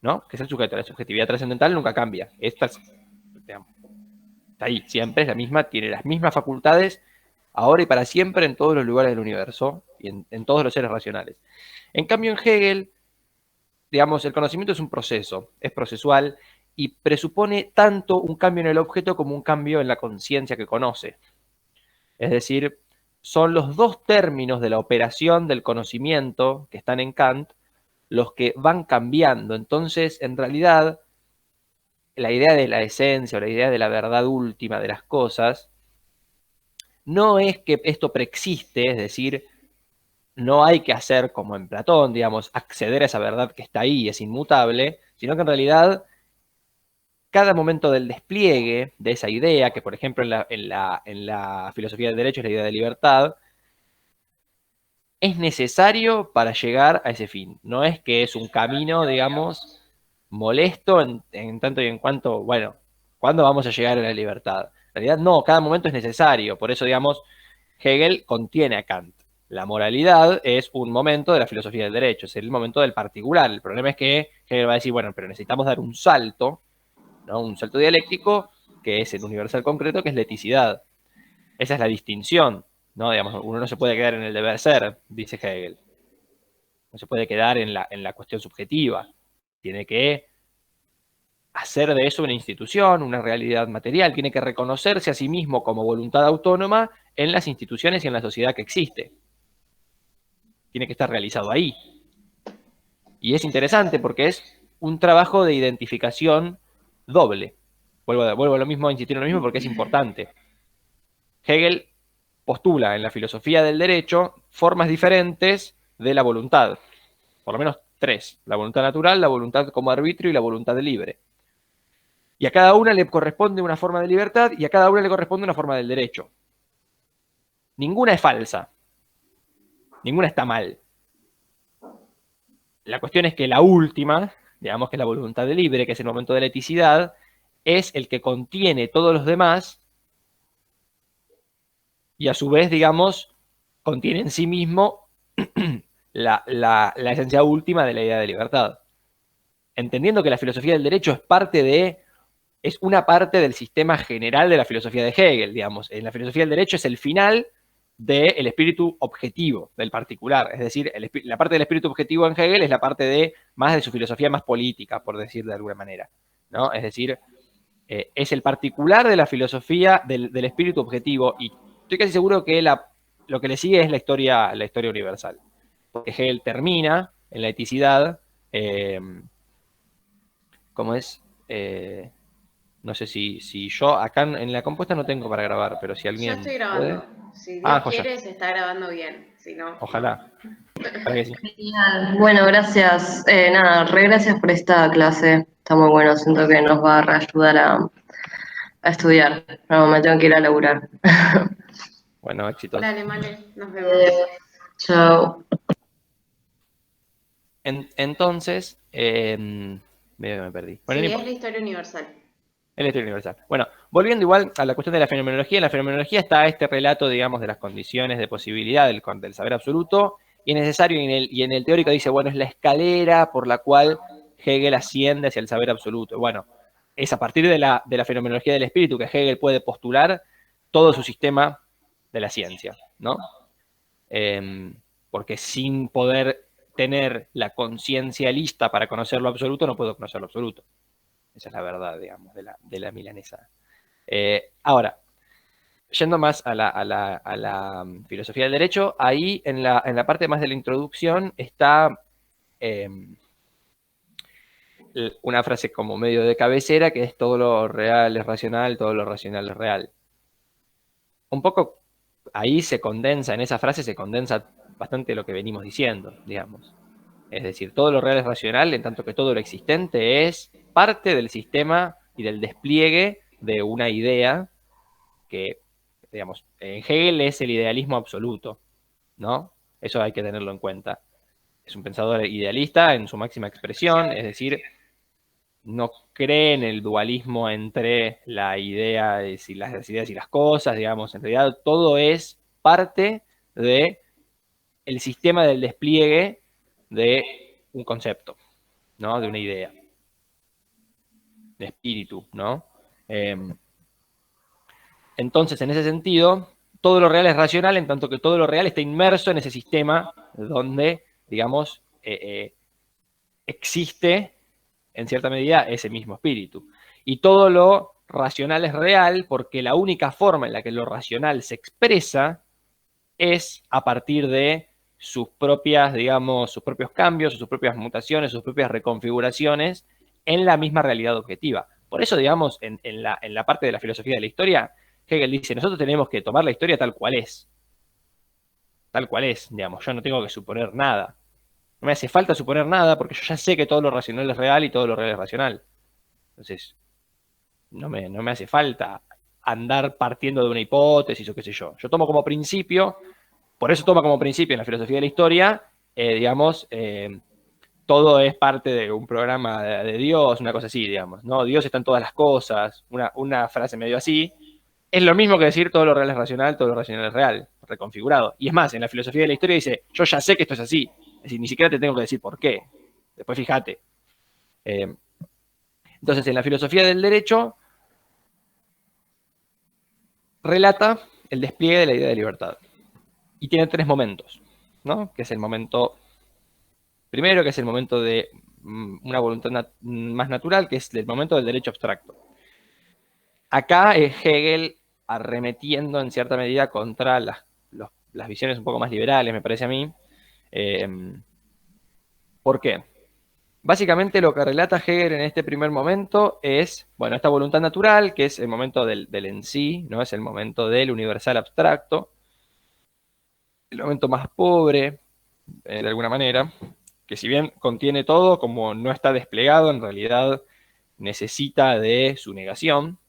¿no? Que es el sujeto. La subjetividad trascendental nunca cambia. Digamos, está ahí, siempre es la misma, tiene las mismas facultades ahora y para siempre en todos los lugares del universo y en todos los seres racionales. En cambio, en Hegel, digamos, el conocimiento es un proceso, es procesual y presupone tanto un cambio en el objeto como un cambio en la conciencia que conoce. Es decir, son los dos términos de la operación del conocimiento que están en Kant los que van cambiando. Entonces, en realidad, la idea de la esencia o la idea de la verdad última de las cosas no es que esto preexiste, es decir, no hay que hacer como en Platón, digamos, acceder a esa verdad que está ahí, es inmutable, sino que en realidad cada momento del despliegue de esa idea, que por ejemplo en la filosofía del derecho es la idea de libertad, es necesario para llegar a ese fin. No es que es un camino, digamos, molesto en tanto y en cuanto, bueno, ¿cuándo vamos a llegar a la libertad? En realidad no, cada momento es necesario. Por eso, digamos, Hegel contiene a Kant. La moralidad es un momento de la filosofía del derecho, es el momento del particular. El problema es que Hegel va a decir, bueno, pero necesitamos dar un salto, ¿no? Un salto dialéctico que es el universal concreto, que es la eticidad. Esa es la distinción, ¿no? Digamos, uno no se puede quedar en el deber ser, dice Hegel. No se puede quedar en la cuestión subjetiva. Tiene que hacer de eso una institución, una realidad material. Tiene que reconocerse a sí mismo como voluntad autónoma en las instituciones y en la sociedad que existe. Tiene que estar realizado ahí. Y es interesante porque es un trabajo de identificación doble. Vuelvo a lo mismo, a insistir en lo mismo porque es importante. Hegel postula en la filosofía del derecho formas diferentes de la voluntad. Por lo menos 3. La voluntad natural, la voluntad como arbitrio y la voluntad libre. Y a cada una le corresponde una forma de libertad y a cada una le corresponde una forma del derecho. Ninguna es falsa. Ninguna está mal. La cuestión es que la última, digamos que es la voluntad libre, que es el momento de la eticidad, es el que contiene todos los demás y a su vez, digamos, contiene en sí mismo la esencia última de la idea de libertad. Entendiendo que la filosofía del derecho es una parte del sistema general de la filosofía de Hegel, digamos. En la filosofía del derecho es el final del espíritu objetivo, del particular. Es decir, la parte del espíritu objetivo en Hegel es la parte más de su filosofía más política, por decir de alguna manera, ¿no? Es decir, es el particular de la filosofía del espíritu objetivo, y estoy casi seguro que lo que le sigue es la historia universal. Porque Hegel termina en la eticidad, ¿cómo es? No sé si yo acá en la compuesta no tengo para grabar, pero si Yo alguien estoy puede. grabando. Si Dios Joya. quiere, se está grabando bien. Si no, Ojalá. Para que sí. Genial. Bueno, gracias. Nada, gracias por esta clase. Está muy bueno, siento que nos va a ayudar a estudiar. No, me tengo que ir a laburar. Bueno, éxitos. Dale, Male, nos vemos. Chao. Entonces, medio que me perdí. Bueno, Sí, no es importa. la historia universal. Es la historia universal. Bueno, volviendo igual a la cuestión de la fenomenología, en la fenomenología está este relato, digamos, de las condiciones de posibilidad del saber absoluto, y es necesario, y en el teórico dice, bueno, es la escalera por la cual Hegel asciende hacia el saber absoluto. Bueno, es a partir de la fenomenología del espíritu que Hegel puede postular todo su sistema de la ciencia, ¿no? Porque sin poder tener la conciencia lista para conocer lo absoluto, no puedo conocer lo absoluto. Esa es la verdad, digamos, de la milanesa. Ahora, yendo más a la filosofía del derecho, ahí en la parte más de la introducción está una frase como medio de cabecera, que es todo lo real es racional, todo lo racional es real. Un poco ahí en esa frase se condensa bastante lo que venimos diciendo, digamos. Es decir, todo lo real es racional, en tanto que todo lo existente es parte del sistema y del despliegue de una idea que, digamos, en Hegel es el idealismo absoluto, ¿no? Eso hay que tenerlo en cuenta. Es un pensador idealista en su máxima expresión, es decir, no cree en el dualismo entre la idea y las ideas y las cosas, digamos, en realidad todo es parte de el sistema del despliegue de un concepto, ¿no? De una idea, de espíritu, ¿no? Entonces, en ese sentido, todo lo real es racional, en tanto que todo lo real está inmerso en ese sistema donde, digamos, existe, en cierta medida, ese mismo espíritu. Y todo lo racional es real porque la única forma en la que lo racional se expresa es a partir de sus propias, digamos, sus propios cambios, sus propias mutaciones, sus propias reconfiguraciones en la misma realidad objetiva. Por eso, digamos, en la parte de la filosofía de la historia, Hegel dice, nosotros tenemos que tomar la historia tal cual es. Tal cual es, digamos, yo no tengo que suponer nada. No me hace falta suponer nada porque yo ya sé que todo lo racional es real y todo lo real es racional. Entonces, no me hace falta andar partiendo de una hipótesis o qué sé yo. Yo tomo como principio, por eso toma como principio en la filosofía de la historia, digamos, todo es parte de un programa de Dios, una cosa así, digamos, ¿no? Dios está en todas las cosas, una frase medio así. Es lo mismo que decir todo lo real es racional, todo lo racional es real, reconfigurado. Y es más, en la filosofía de la historia dice, yo ya sé que esto es así. Es decir, ni siquiera te tengo que decir por qué. Después fíjate. Entonces, en la filosofía del derecho, relata el despliegue de la idea de libertad. Y tiene tres momentos, ¿no? Que es el momento primero, que es el momento de una voluntad más natural, que es el momento del derecho abstracto. Acá es Hegel arremetiendo en cierta medida contra las visiones un poco más liberales, me parece a mí. ¿Por qué? Básicamente lo que relata Hegel en este primer momento es, bueno, esta voluntad natural, que es el momento del en sí, ¿no? Es el momento del universal abstracto, el momento más pobre, de alguna manera, que si bien contiene todo, como no está desplegado, en realidad necesita de su negación.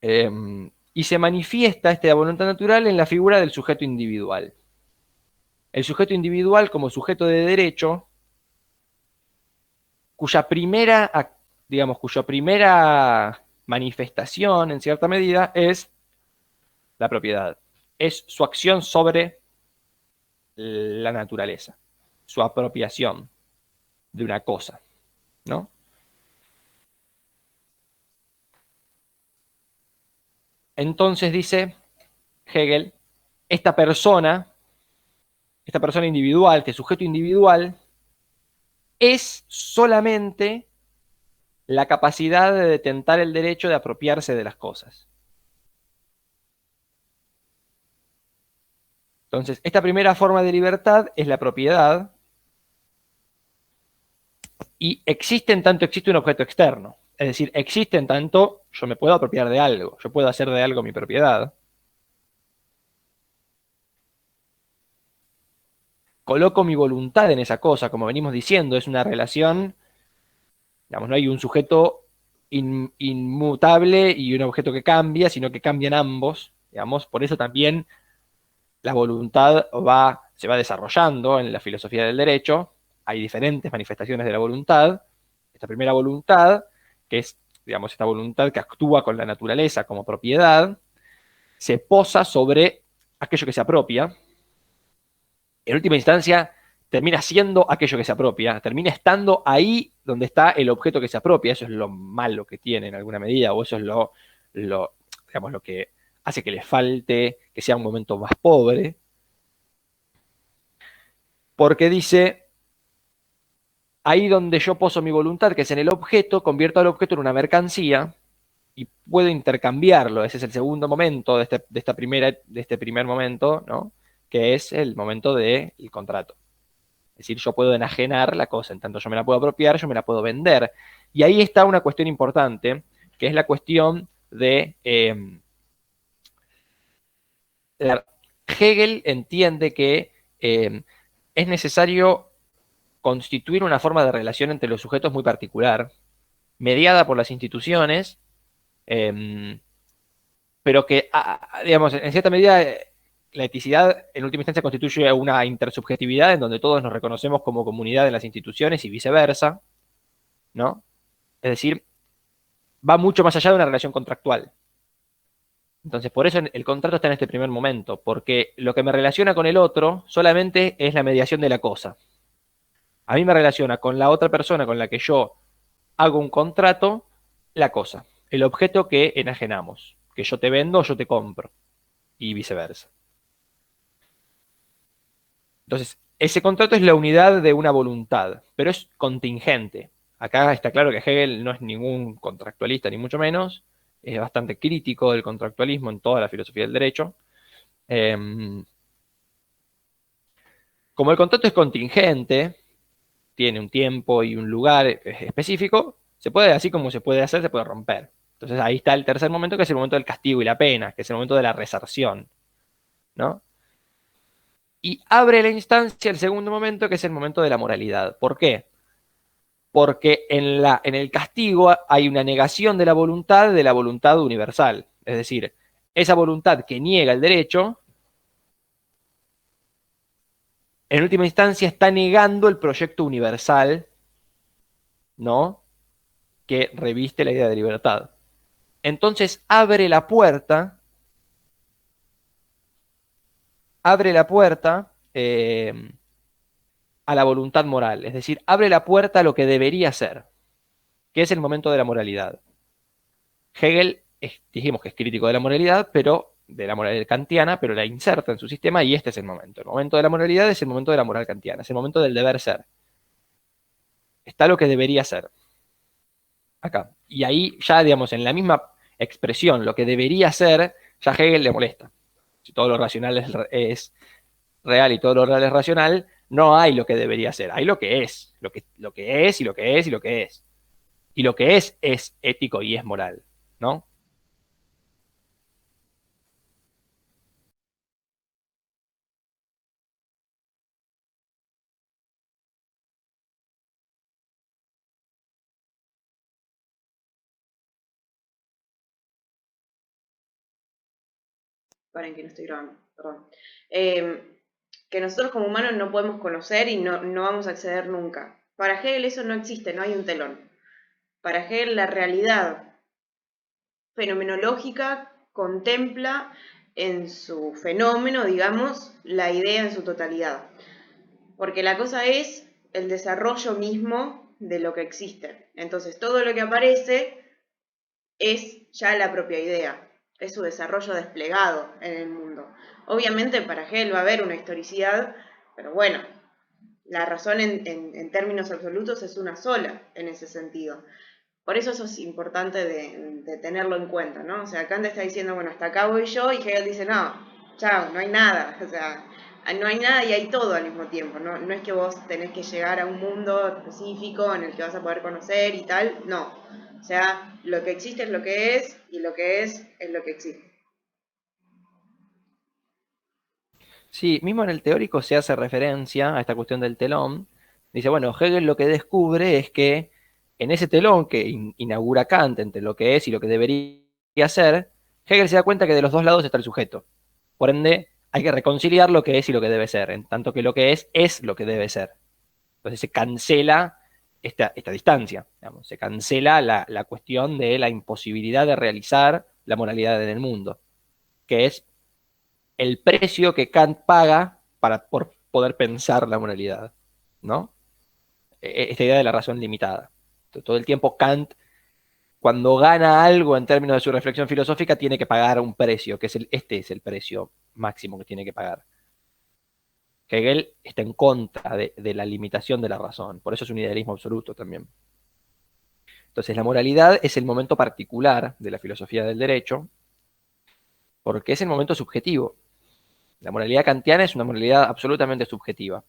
Y se manifiesta esta voluntad natural en la figura del sujeto individual. El sujeto individual como sujeto de derecho, cuya primera manifestación, en cierta medida, es la propiedad. Es su acción sobre la naturaleza, su apropiación de una cosa, ¿no? Entonces dice Hegel, esta persona individual, este sujeto individual, es solamente la capacidad de detentar el derecho de apropiarse de las cosas. Entonces, esta primera forma de libertad es la propiedad, y existe en tanto existe un objeto externo. Es decir, existe en tanto yo me puedo apropiar de algo, yo puedo hacer de algo mi propiedad. Coloco mi voluntad en esa cosa, como venimos diciendo, es una relación, digamos, no hay un sujeto inmutable y un objeto que cambia, sino que cambian ambos, digamos, por eso también la voluntad se va desarrollando en la filosofía del derecho, hay diferentes manifestaciones de la voluntad. Esta primera voluntad, que es, digamos, esta voluntad que actúa con la naturaleza como propiedad, se posa sobre aquello que se apropia. En última instancia, termina siendo aquello que se apropia, termina estando ahí donde está el objeto que se apropia. Eso es lo malo que tiene en alguna medida, o eso es digamos, lo que hace que le falte, que sea un momento más pobre. Porque dice, ahí donde yo poso mi voluntad, que es en el objeto, convierto al objeto en una mercancía y puedo intercambiarlo. Ese es el segundo momento de este primer momento, ¿no? Que es el momento del contrato. Es decir, yo puedo enajenar la cosa, en tanto yo me la puedo apropiar, yo me la puedo vender. Y ahí está una cuestión importante, que es la cuestión de... Hegel entiende que es necesario constituir una forma de relación entre los sujetos muy particular, mediada por las instituciones, pero que, digamos, en cierta medida, la eticidad en última instancia constituye una intersubjetividad en donde todos nos reconocemos como comunidad en las instituciones y viceversa, ¿no? Es decir, va mucho más allá de una relación contractual. Entonces, por eso el contrato está en este primer momento, porque lo que me relaciona con el otro solamente es la mediación de la cosa. A mí me relaciona con la otra persona con la que yo hago un contrato, la cosa, el objeto que enajenamos, que yo te vendo o yo te compro, y viceversa. Entonces, ese contrato es la unidad de una voluntad, pero es contingente. Acá está claro que Hegel no es ningún contractualista, ni mucho menos, es bastante crítico del contractualismo en toda la filosofía del derecho. Como el contrato es contingente, tiene un tiempo y un lugar específico, se puede, así como se puede hacer, se puede romper. Entonces ahí está el tercer momento, que es el momento del castigo y la pena, que es el momento de la resarción, ¿no? Y abre la instancia el segundo momento, que es el momento de la moralidad. ¿Por qué? Porque en el castigo hay una negación de la voluntad universal. Es decir, esa voluntad que niega el derecho, en última instancia está negando el proyecto universal, ¿no? Que reviste la idea de libertad. Entonces abre la puerta a la voluntad moral, es decir, abre la puerta a lo que debería ser. que es el momento de la moralidad. Hegel dijimos que es crítico de la moralidad, pero de la moral kantiana, pero la inserta en su sistema y este es el momento. El momento de la moralidad es el momento de la moral kantiana, es el momento del deber ser. Está lo que debería ser. Acá. Y ahí ya, digamos, en la misma expresión, lo que debería ser, ya Hegel le molesta. Si todo lo racional es real y todo lo real es racional, no hay lo que debería ser, hay lo que es. Lo que es y lo que es y lo que es. Y lo que es ético y es moral, ¿no? Paren que no estoy grabando, perdón. Que nosotros como humanos no podemos conocer y no vamos a acceder nunca. Para Hegel eso no existe, no hay un telón. Para Hegel la realidad fenomenológica contempla en su fenómeno, digamos, la idea en su totalidad. Porque la cosa es el desarrollo mismo de lo que existe. Entonces todo lo que aparece es ya la propia idea, es su desarrollo desplegado en el mundo. Obviamente para Hegel va a haber una historicidad, pero bueno, la razón en términos absolutos es una sola en ese sentido. Por eso es importante de tenerlo en cuenta, ¿no? O sea, Kant está diciendo, bueno, hasta acá voy yo, y Hegel dice, no, chao, no hay nada. O sea, no hay nada y hay todo al mismo tiempo. No es que vos tenés que llegar a un mundo específico en el que vas a poder conocer y tal, no. O sea, lo que existe es lo que es, y lo que es lo que existe. Sí, mismo en el teórico se hace referencia a esta cuestión del telón. Dice, bueno, Hegel lo que descubre es que en ese telón que inaugura Kant entre lo que es y lo que debería ser, Hegel se da cuenta que de los dos lados está el sujeto. Por ende, hay que reconciliar lo que es y lo que debe ser, en tanto que lo que es lo que debe ser. Entonces se cancela esta distancia, digamos, se cancela la cuestión de la imposibilidad de realizar la moralidad en el mundo, que es el precio que Kant paga por poder pensar la moralidad, ¿no? Esta idea de la razón limitada. Todo el tiempo Kant, cuando gana algo en términos de su reflexión filosófica, tiene que pagar un precio, que es este es el precio máximo que tiene que pagar. Hegel está en contra de la limitación de la razón, por eso es un idealismo absoluto también. Entonces, la moralidad es el momento particular de la filosofía del derecho, porque es el momento subjetivo. La moralidad kantiana es una moralidad absolutamente subjetiva.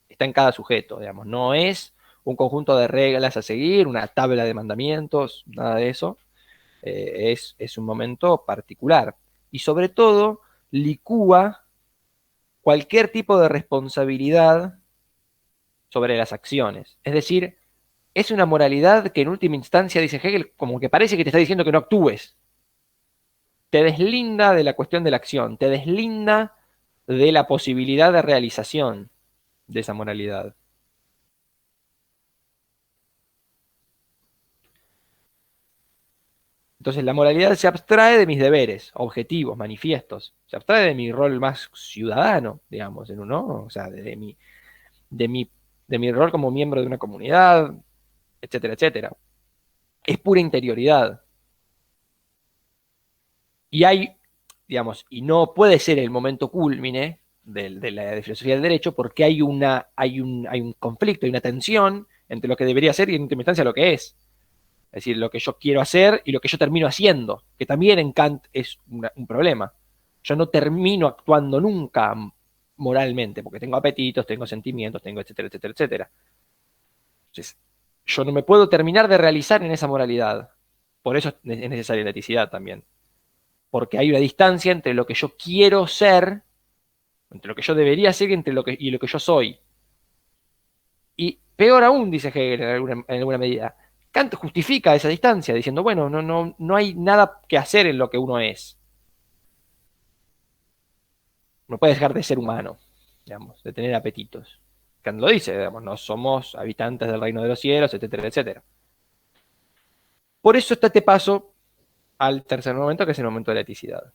Está en cada sujeto, digamos. No es un conjunto de reglas a seguir, una tabla de mandamientos, nada de eso. Es un momento particular. Y sobre todo, licúa cualquier tipo de responsabilidad sobre las acciones. Es decir, es una moralidad que en última instancia, dice Hegel, como que parece que te está diciendo que no actúes. Te deslinda de la cuestión de la acción, te deslinda de la posibilidad de realización de esa moralidad. Entonces la moralidad se abstrae de mis deberes, objetivos, manifiestos, se abstrae de mi rol más ciudadano, digamos, ¿no? O sea, de mi, de mi rol como miembro de una comunidad, etcétera, etcétera. Es pura interioridad. Y hay, digamos, y no puede ser el momento cúlmine de la filosofía del derecho porque hay un conflicto, hay una tensión entre lo que debería ser y en última instancia lo que es. Es decir, lo que yo quiero hacer y lo que yo termino haciendo, que también en Kant es un problema. Yo no termino actuando nunca moralmente, porque tengo apetitos, tengo sentimientos, tengo etcétera, etcétera, etcétera. Entonces, yo no me puedo terminar de realizar en esa moralidad. Por eso es necesaria la eticidad también. Porque hay una distancia entre lo que yo quiero ser, entre lo que yo debería ser y lo que yo soy. Y peor aún, dice Hegel en alguna medida, Kant justifica esa distancia diciendo, bueno, no hay nada que hacer en lo que uno es. No puede dejar de ser humano, digamos, de tener apetitos. Kant lo dice, digamos, no somos habitantes del reino de los cielos, etcétera, etcétera. Por eso está este paso al tercer momento, que es el momento de la eticidad.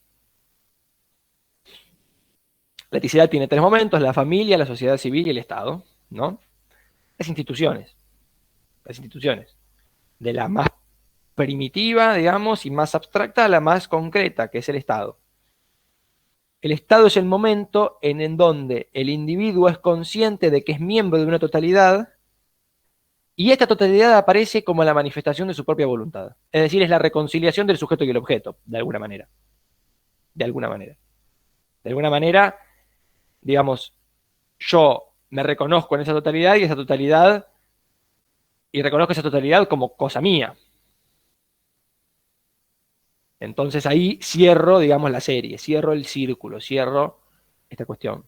La eticidad tiene tres momentos: la familia, la sociedad civil y el Estado, ¿no? Las instituciones. Las instituciones. de la más primitiva, digamos, y más abstracta a la más concreta, que es el Estado. El Estado es el momento en donde el individuo es consciente de que es miembro de una totalidad y esta totalidad aparece como la manifestación de su propia voluntad. Es decir, es la reconciliación del sujeto y el objeto, de alguna manera. De alguna manera. De alguna manera, digamos, yo me reconozco en esa totalidad y reconozco esa totalidad como cosa mía. Entonces ahí cierro, digamos, la serie, cierro el círculo, cierro esta cuestión.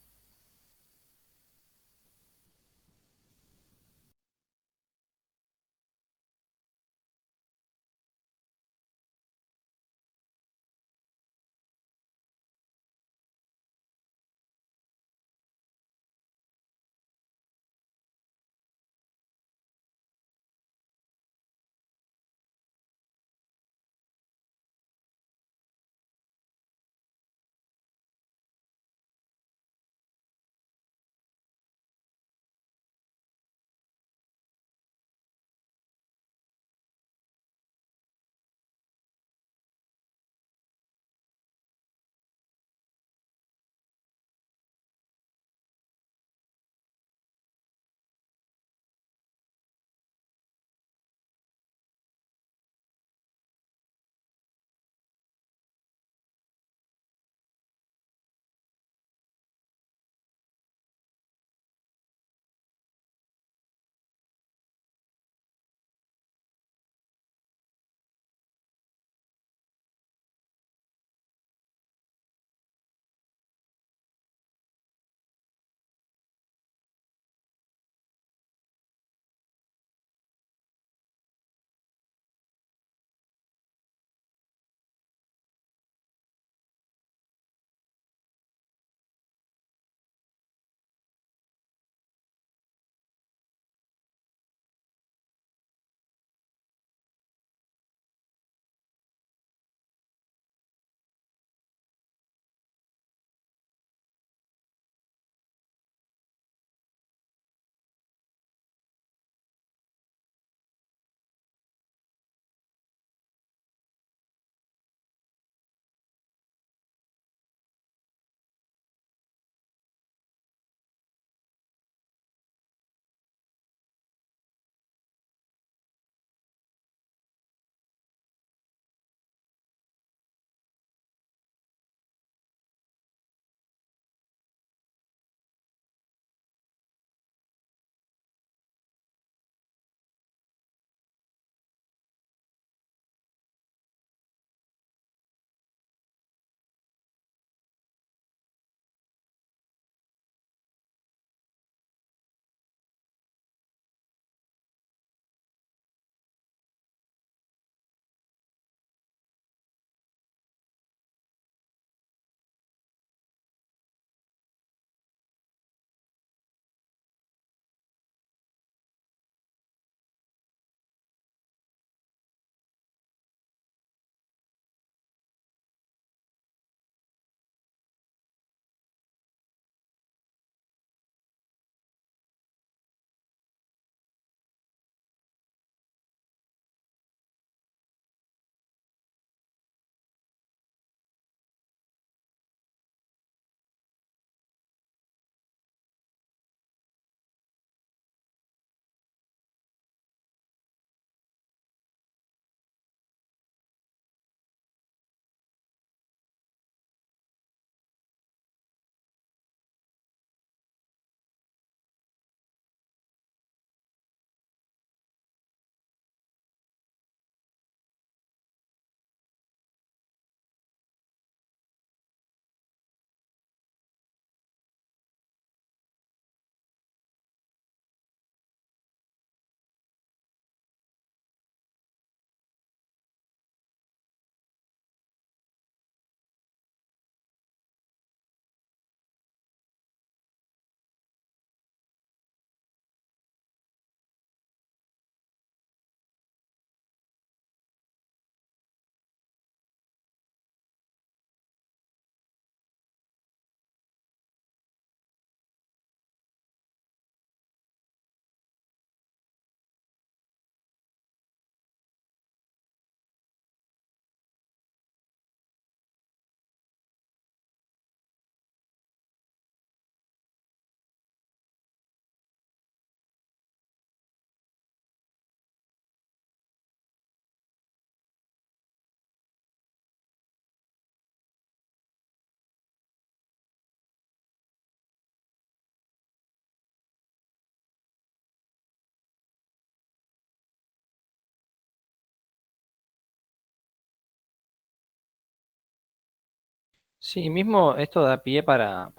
Sí, mismo esto da pie para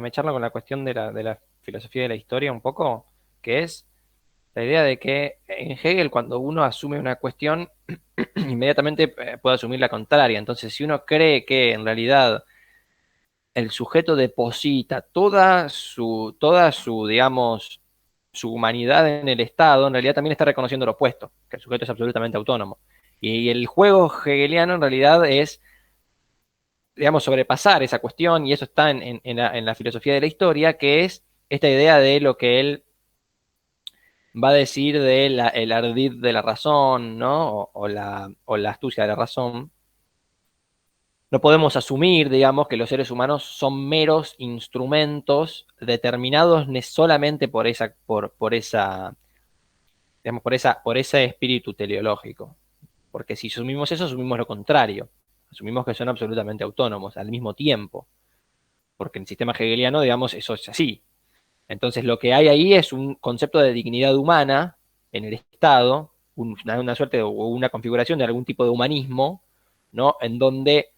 mecharlo con la cuestión de la filosofía de la historia un poco, que es la idea de que en Hegel cuando uno asume una cuestión, inmediatamente puede asumir la contraria. Entonces, si uno cree que en realidad el sujeto deposita digamos, su humanidad en el Estado, en realidad también está reconociendo lo opuesto, que el sujeto es absolutamente autónomo. Y el juego hegeliano en realidad es, digamos, sobrepasar esa cuestión, y eso está en la filosofía de la historia, que es esta idea de lo que él va a decir de el ardid de la razón, ¿no? O la astucia de la razón. No podemos asumir, digamos, que los seres humanos son meros instrumentos determinados solamente digamos, por ese espíritu teleológico. Porque si asumimos eso, asumimos lo contrario. Asumimos que son absolutamente autónomos al mismo tiempo. Porque en el sistema hegeliano, digamos, eso es así. Entonces, lo que hay ahí es un concepto de dignidad humana en el Estado, una suerte o una configuración de algún tipo de humanismo, ¿no? En donde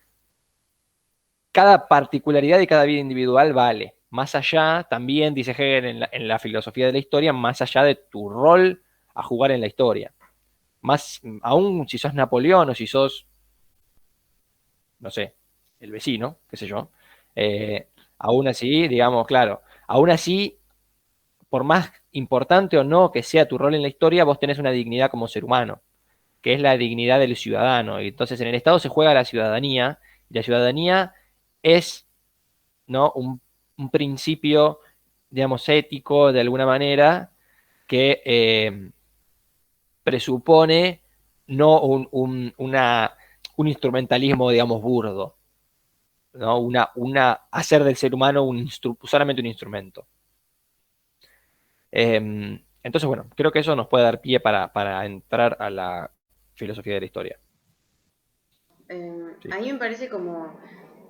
cada particularidad y cada vida individual vale. Más allá, también dice Hegel en la filosofía de la historia, más allá de tu rol a jugar en la historia. Más, aún si sos Napoleón o si sos, no sé, el vecino, qué sé yo, aún así, digamos, claro, aún así, por más importante o no que sea tu rol en la historia, vos tenés una dignidad como ser humano, que es la dignidad del ciudadano. Y entonces en el Estado se juega la ciudadanía, y la ciudadanía es, ¿no? Un principio, digamos, ético de alguna manera que presupone no un instrumentalismo, digamos, burdo, ¿no? Hacer del ser humano solamente un instrumento. Entonces, bueno, creo que eso nos puede dar pie para entrar a la filosofía de la historia. Sí. A mí me parece como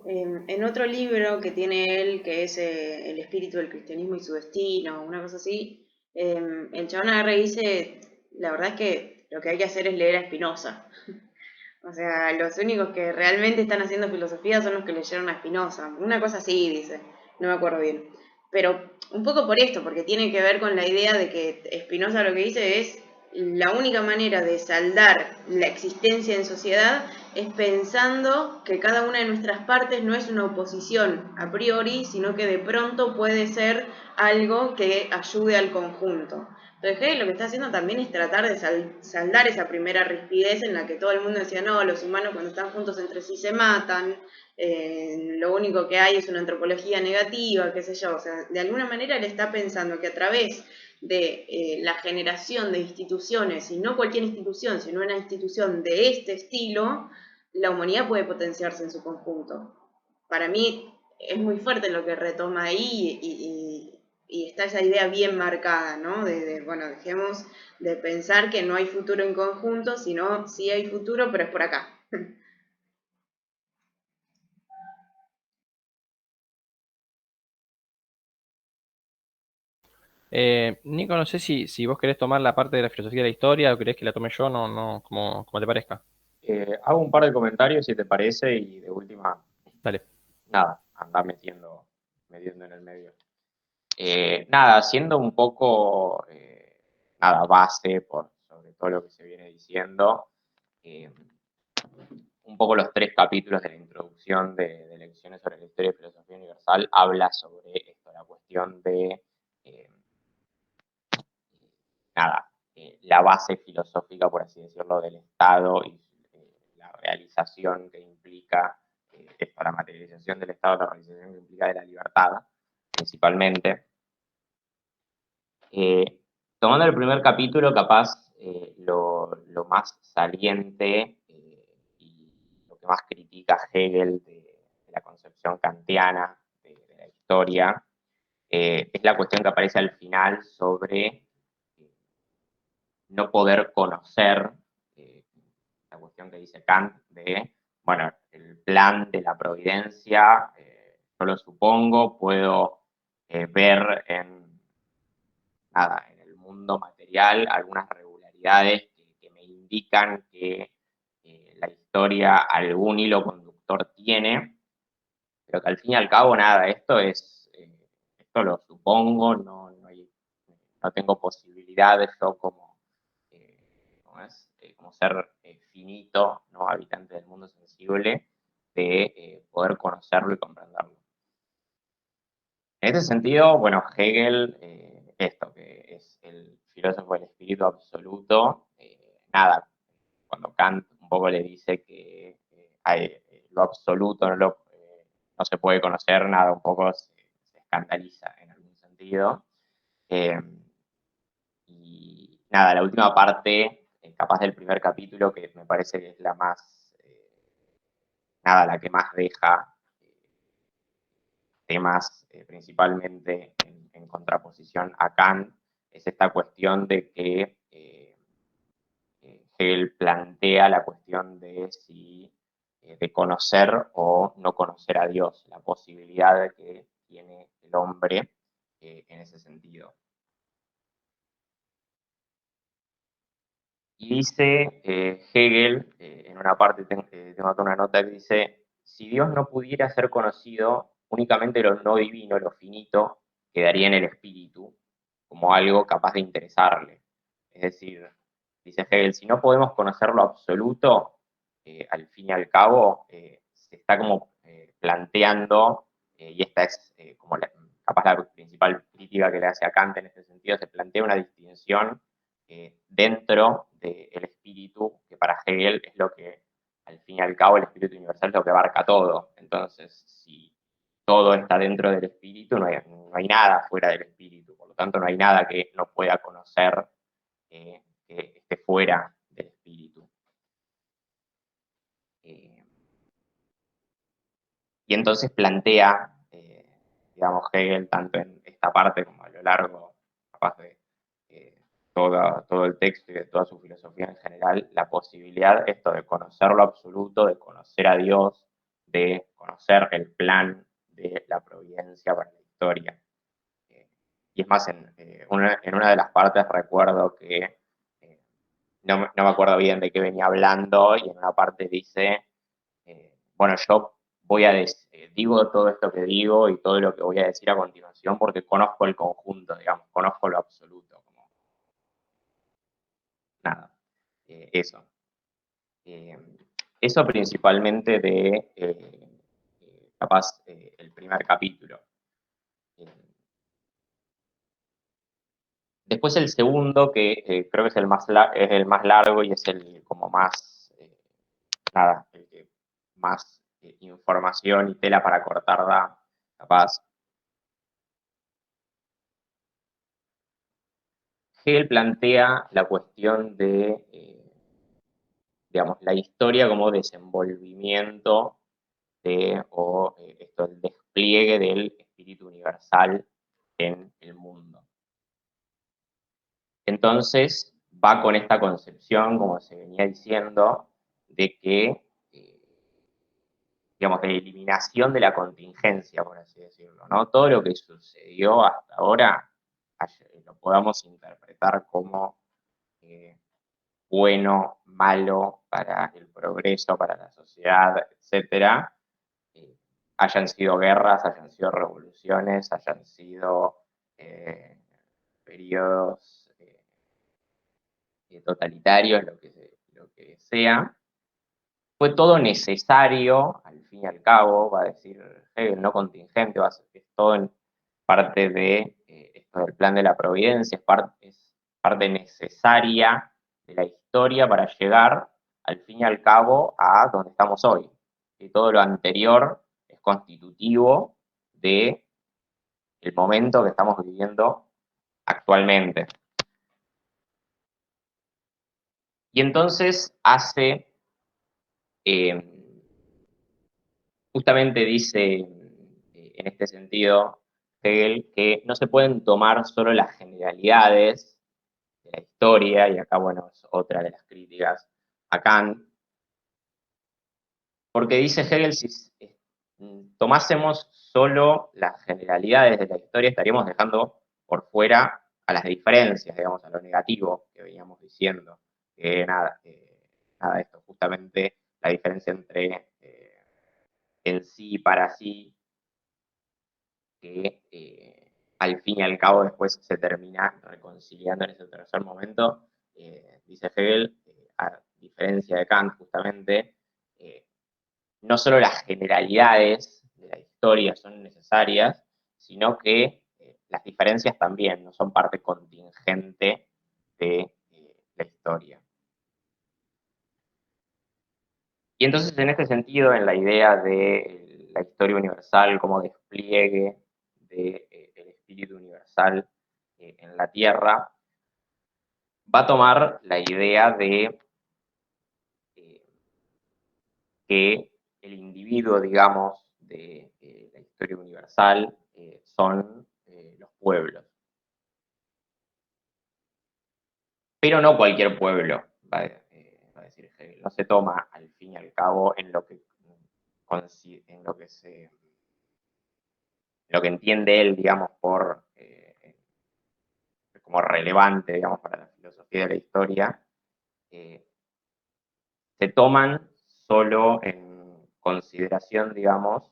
en otro libro que tiene él, que es El espíritu del cristianismo y su destino, una cosa así, el chabón agarra y dice, la verdad es que lo que hay que hacer es leer a Spinoza. O sea, los únicos que realmente están haciendo filosofía son los que leyeron a Spinoza. Una cosa así, dice, no me acuerdo bien. Pero un poco por esto, porque tiene que ver con la idea de que Spinoza lo que dice es la única manera de saldar la existencia en sociedad es pensando que cada una de nuestras partes no es una oposición a priori, sino que de pronto puede ser algo que ayude al conjunto. Entonces Hegel lo que está haciendo también es tratar de saldar esa primera rispidez en la que todo el mundo decía, no, los humanos cuando están juntos entre sí se matan, lo único que hay es una antropología negativa, qué sé yo. O sea, de alguna manera él está pensando que a través de la generación de instituciones, y no cualquier institución, sino una institución de este estilo, la humanidad puede potenciarse en su conjunto. Para mí es muy fuerte lo que retoma ahí y está esa idea bien marcada, ¿no? Bueno, dejemos de pensar que no hay futuro en conjunto, sino sí hay futuro, pero es por acá. Nico, no sé si vos querés tomar la parte de la filosofía de la historia o querés que la tome yo, como te parezca. Hago un par de comentarios si te parece y de última, Dale. nada, anda metiendo en el medio. Nada, siendo un poco, nada, base sobre todo lo que se viene diciendo, eh, un poco los 3 capítulos de la introducción de Lecciones sobre la Historia y Filosofía Universal habla sobre esto, la cuestión de, eh, nada, la base filosófica, por así decirlo, del Estado y la realización que implica esto, la materialización del Estado, la realización que implica de la libertad, principalmente. Tomando el primer capítulo, capaz lo más saliente y lo que más critica Hegel de la concepción kantiana de la historia es la cuestión que aparece al final sobre no poder conocer, la cuestión que dice Kant de, bueno, el plan de la providencia, yo lo supongo, puedo ver nada, en el mundo material algunas regularidades que me indican que la historia algún hilo conductor tiene, pero que al fin y al cabo, nada, esto lo supongo, no tengo posibilidades yo como, como ser finito, ¿no? Habitante del mundo sensible, de poder conocerlo y comprenderlo. En este sentido, bueno, Hegel, esto que es el filósofo del espíritu absoluto, nada, cuando Kant un poco le dice que lo absoluto no se puede conocer, nada, un poco se escandaliza en algún sentido. Y nada, la última parte, capaz del primer capítulo, que me parece que es la más, nada, la que más deja temas principalmente en contraposición a Kant, es esta cuestión de que Hegel plantea la cuestión de si de conocer o no conocer a Dios, la posibilidad que tiene el hombre en ese sentido. Y dice Hegel, en una parte tengo acá una nota que dice, si Dios no pudiera ser conocido, únicamente lo no divino, lo finito, quedaría en el espíritu como algo capaz de interesarle. Es decir, dice Hegel, si no podemos conocer lo absoluto, al fin y al cabo, se está como planteando, y esta es como capaz la principal crítica que le hace a Kant en este sentido, se plantea una distinción dentro del espíritu, que para Hegel es lo que, al fin y al cabo, el espíritu universal es lo que abarca todo. Entonces, si todo está dentro del espíritu, no hay nada fuera del espíritu, por lo tanto no hay nada que no pueda conocer que esté fuera del espíritu. Y entonces plantea, digamos, Hegel, tanto en esta parte como a lo largo, capaz de todo el texto y de toda su filosofía en general, la posibilidad esto de conocer lo absoluto, de conocer a Dios, de conocer el plan de la providencia para la historia. Y es más, en una de las partes recuerdo que no me acuerdo bien de qué venía hablando, y en una parte dice, bueno, yo digo todo esto que digo y todo lo que voy a decir a continuación porque conozco el conjunto, digamos, conozco lo absoluto. Como, nada, eso. Eso principalmente de, capaz, el primer capítulo. Después el segundo, que creo que es es el más largo y es el como más, nada, el que más información y tela para cortar da, capaz. Hegel plantea la cuestión de, digamos, la historia como desenvolvimiento o el despliegue del espíritu universal en el mundo. Entonces, va con esta concepción, como se venía diciendo, de que, digamos, de eliminación de la contingencia, por así decirlo, ¿no? Todo lo que sucedió hasta ahora lo podamos interpretar como bueno, malo para el progreso, para la sociedad, etcétera, hayan sido guerras, hayan sido revoluciones, hayan sido periodos totalitarios, lo que sea, fue todo necesario, al fin y al cabo, va a decir Hegel, no contingente, es todo en parte de esto del plan de la providencia, es parte necesaria de la historia para llegar, al fin y al cabo, a donde estamos hoy. Y todo lo anterior es constitutivo de el momento que estamos viviendo actualmente. Y entonces hace, justamente dice en este sentido Hegel que no se pueden tomar solo las generalidades de la historia, y acá, bueno, es otra de las críticas a Kant, porque dice Hegel, si tomásemos solo las generalidades de la historia, estaríamos dejando por fuera a las diferencias, digamos, a lo negativo que veníamos diciendo. Nada, esto, justamente la diferencia entre en sí y para sí, que al fin y al cabo después se termina reconciliando en ese tercer momento. Dice Hegel, a diferencia de Kant justamente, no solo las generalidades de la historia son necesarias, sino que las diferencias también no son parte contingente de la historia. Y entonces, en este sentido, en la idea de la historia universal como despliegue del espíritu universal en la Tierra, va a tomar la idea de que el individuo, digamos, de la historia universal son los pueblos. Pero no cualquier pueblo, va a decir Hegel. No se toma, al fin y al cabo, en lo que entiende él, digamos, por como relevante, digamos, para la filosofía de la historia, se toman solo en consideración, digamos,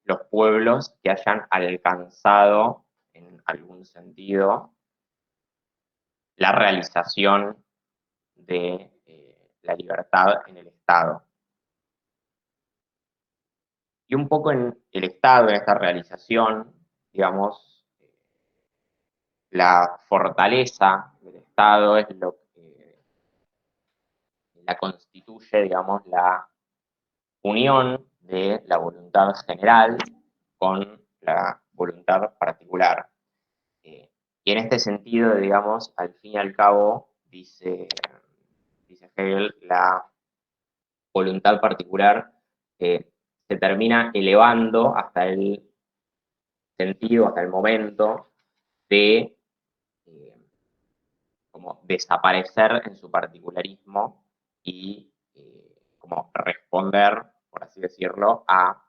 los pueblos que hayan alcanzado, en algún sentido, la realización de la libertad en el Estado. Y un poco en el Estado, en esta realización, digamos, la fortaleza del Estado es lo que la constituye, digamos, la unión de la voluntad general con la voluntad particular. Y en este sentido, digamos, al fin y al cabo, dice Hegel, la voluntad particular se termina elevando hasta el sentido, hasta el momento de como desaparecer en su particularismo y como responder, por así decirlo, a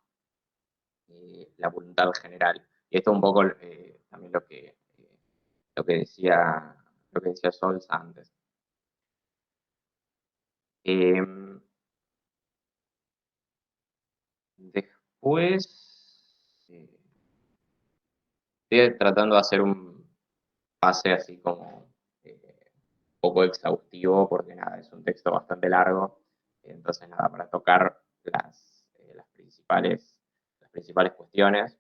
la voluntad general. Y esto es un poco también lo que decía Scholz antes. Después estoy tratando de hacer un pase así como un poco exhaustivo, porque nada, es un texto bastante largo. Entonces, nada, para tocar las principales cuestiones.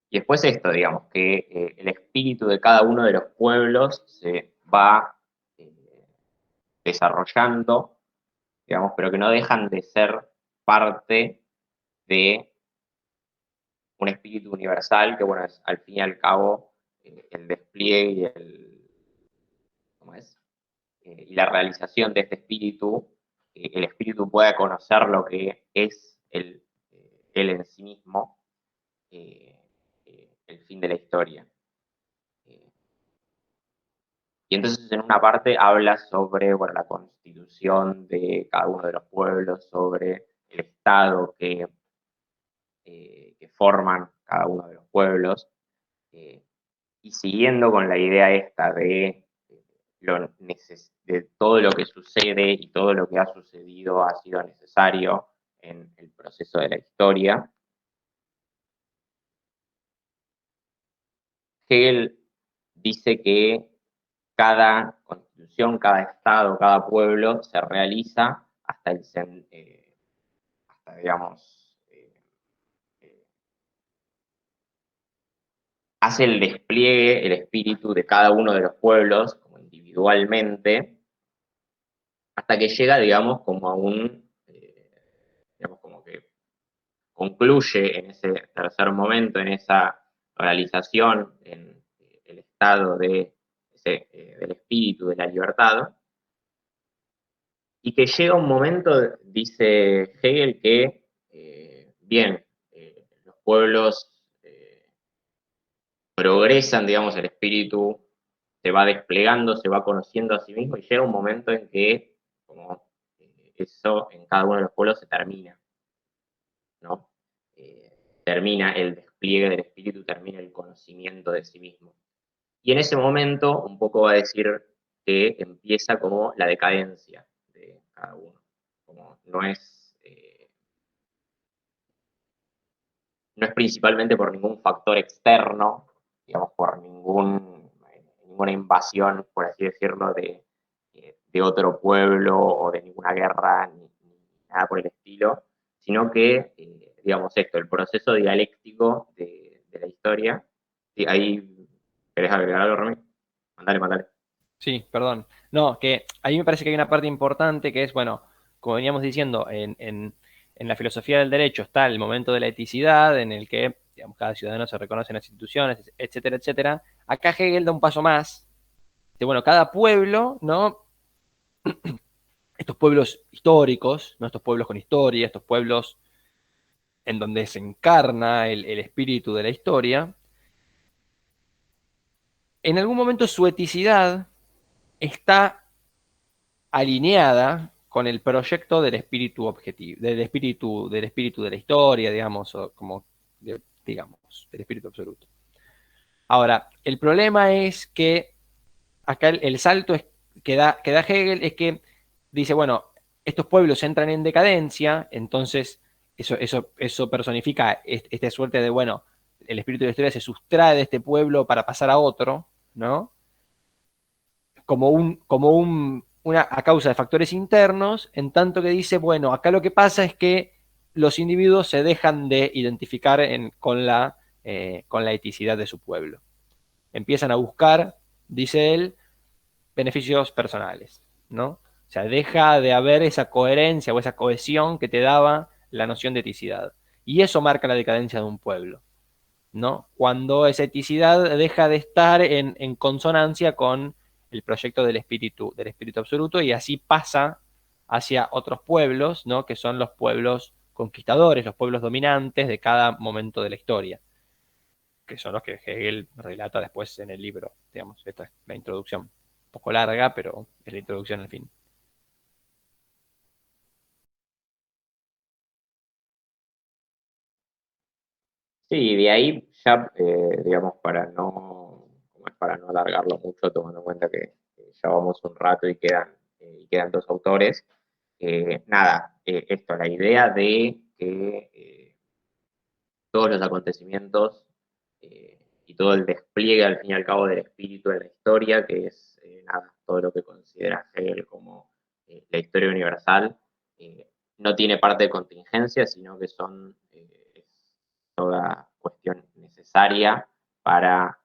Y después esto, digamos, que el espíritu de cada uno de los pueblos se va desarrollando, digamos, pero que no dejan de ser parte de un espíritu universal, que bueno, es al fin y al cabo el despliegue y la realización de este espíritu, el espíritu pueda conocer lo que es él en sí mismo, el fin de la historia. Y entonces en una parte habla sobre la constitución de cada uno de los pueblos, sobre el Estado que forman cada uno de los pueblos, y siguiendo con la idea esta de todo lo que sucede y todo lo que ha sucedido ha sido necesario en el proceso de la historia, Hegel dice que cada constitución, cada estado, cada pueblo se realiza hasta digamos, hace el despliegue, el espíritu de cada uno de los pueblos, como individualmente, hasta que llega, digamos, como a digamos, como que concluye en ese tercer momento, en esa realización, en el estado del espíritu, de la libertad, y que llega un momento, dice Hegel, que, los pueblos progresan, digamos, el espíritu se va desplegando, se va conociendo a sí mismo, y llega un momento en que como eso en cada uno de los pueblos se termina, ¿no? Termina el despliegue del espíritu, termina el conocimiento de sí mismo. Y en ese momento un poco va a decir que empieza como la decadencia de cada uno. Como no es no es principalmente por ningún factor externo, digamos, por ninguna invasión, por así decirlo, de otro pueblo o de ninguna guerra, ni nada por el estilo, sino que, digamos, el proceso dialéctico de la historia. Sí, ahí, ¿querés agregar algo, Rami? Mandale. Sí, perdón. No, que ahí me parece que hay una parte importante que es, bueno, como veníamos diciendo, en la filosofía del derecho está el momento de la eticidad, en el que, digamos, cada ciudadano se reconoce en las instituciones, etcétera, etcétera. Acá Hegel da un paso más, de, bueno, cada pueblo, ¿no? Estos pueblos históricos, ¿no? Estos pueblos con historia, estos pueblos en donde se encarna el espíritu de la historia, en algún momento su eticidad está alineada con el proyecto del espíritu objetivo, del espíritu de la historia, digamos, o como, digamos, del espíritu absoluto. Ahora, el problema es que acá el salto que da Hegel es que dice, bueno, estos pueblos entran en decadencia, entonces eso personifica esta suerte de, bueno, el espíritu de la historia se sustrae de este pueblo para pasar a otro, ¿no? A causa de factores internos, en tanto que dice, bueno, acá lo que pasa es que los individuos se dejan de identificar con la eticidad de su pueblo. Empiezan a buscar, dice él, beneficios personales, ¿no? O sea, deja de haber esa coherencia o esa cohesión que te daba la noción de eticidad. Y eso marca la decadencia de un pueblo, ¿no? Cuando esa eticidad deja de estar en consonancia con el proyecto del espíritu absoluto, y así pasa hacia otros pueblos, ¿no? Que son los pueblos conquistadores, los pueblos dominantes de cada momento de la historia, que son los que Hegel relata después en el libro. Digamos, esta es la introducción, un poco larga, pero es la introducción al fin. Sí, de ahí ya, digamos, para no alargarlo mucho, tomando en cuenta que ya vamos un rato y quedan dos autores, nada, esto, la idea de que todos los acontecimientos y todo el despliegue al fin y al cabo del espíritu de la historia, que es nada, todo lo que considera Hegel como la historia universal, no tiene parte de contingencia, sino que es toda cuestión necesaria para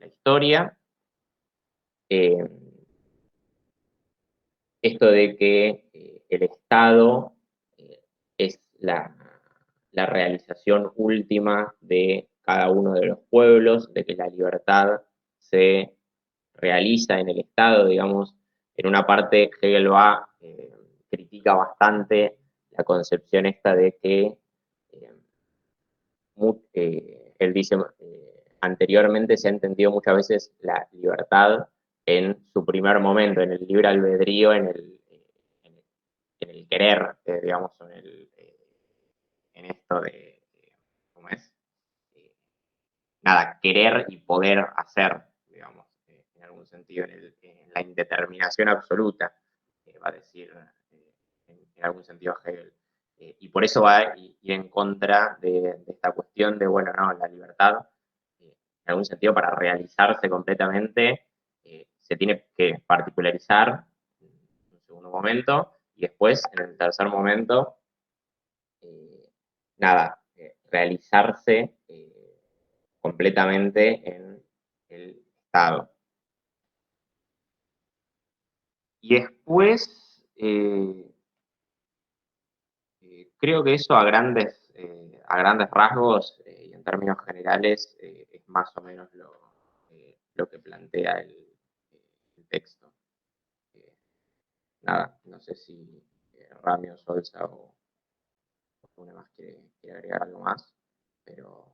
la historia. Eh, Esto de que el Estado es la realización última de cada uno de los pueblos, de que la libertad se realiza en el Estado, digamos, en una parte Hegel critica bastante la concepción esta de que eh, él dice, anteriormente se ha entendido muchas veces la libertad en su primer momento, en el libre albedrío, en el querer, digamos, en esto de, ¿cómo es? Eh, Nada, querer y poder hacer, digamos, en algún sentido, en la indeterminación absoluta, va a decir en algún sentido Hegel. Y por eso va a ir en contra de esta cuestión de, bueno, no, la libertad, en algún sentido, para realizarse completamente, se tiene que particularizar en un segundo momento y después, en el tercer momento, nada, realizarse completamente en el Estado. Y después, creo que eso a grandes rasgos y en términos generales es más o menos lo que plantea el texto. Eh, Nada, no sé si Rami o Solza o alguna más quiere agregar algo más, pero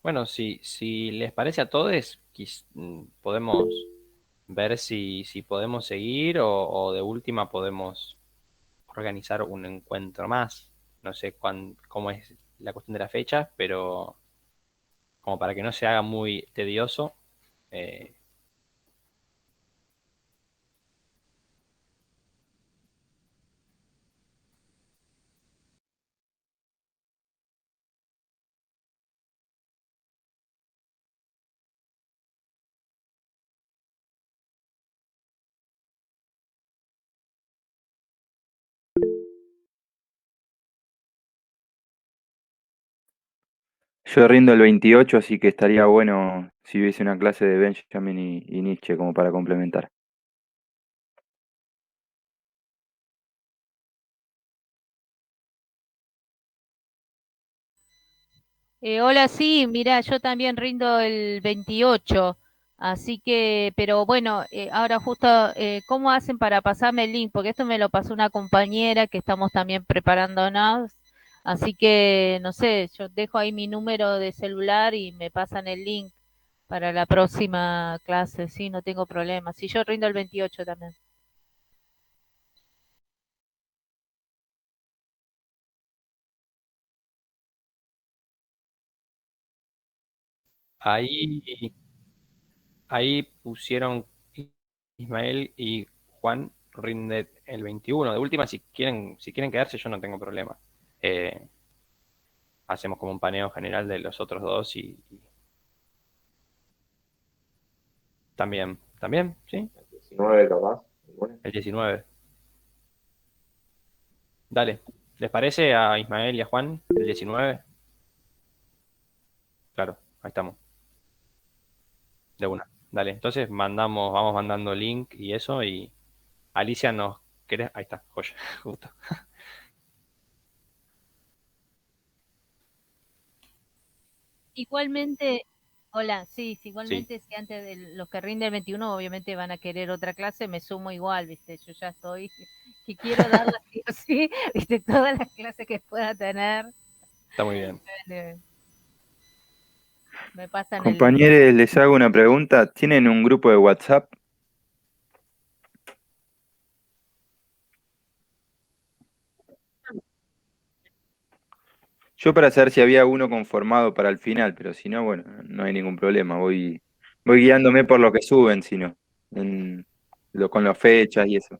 Bueno, si les parece a todos, podemos ver si podemos seguir o de última podemos organizar un encuentro más. No sé cómo es la cuestión de la fecha, pero como para que no se haga muy tedioso. eh, Yo rindo el 28, así que estaría bueno si hubiese una clase de Benjamin y Nietzsche como para complementar. Hola, sí, mira, yo también rindo el 28, así que, pero bueno, ahora justo, ¿cómo hacen para pasarme el link? Porque esto me lo pasó una compañera que estamos también preparándonos, así que, no sé, yo dejo ahí mi número de celular y me pasan el link para la próxima clase, sí, no tengo problema. Sí, yo rindo el 28 también. ahí, ahí pusieron Ismael y Juan rinde el 21. De última, si quieren quedarse, yo no tengo problema. Eh, hacemos como un paneo general de los otros dos y también, ¿sí? 19 capaz. Bueno, El 19. Dale. ¿Les parece a Ismael y a Juan el 19? Claro, ahí estamos. De una. Dale. Entonces vamos mandando link y eso. Y Alicia nos querés. Ahí está, joya, justo. Igualmente, hola, sí, sí, Sí, igualmente si antes de los que rinden el 21 obviamente van a querer otra clase, me sumo igual, viste, yo ya estoy, que quiero darla sí o sí, viste, todas las clases que pueda tener, está muy bien. eh, me pasan el link. Compañeros, les hago una pregunta. ¿Tienen un grupo de WhatsApp? Yo para saber si había uno conformado para el final, pero si no, bueno, no hay ningún problema. Voy guiándome por lo que suben, si no, con las fechas y eso.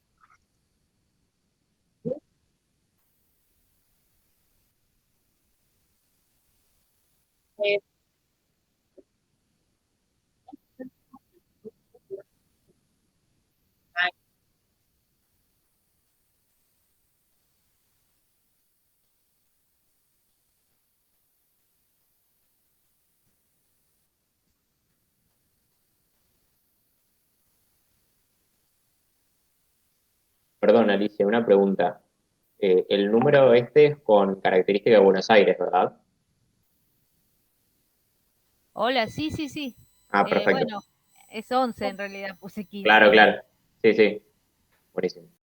perdón, Alicia, una pregunta. El número este es con característica de Buenos Aires, ¿verdad? Hola, sí, sí, sí, Ah, perfecto. bueno, es 11 en realidad, puse Claro, 15. claro. Sí, sí. Buenísimo.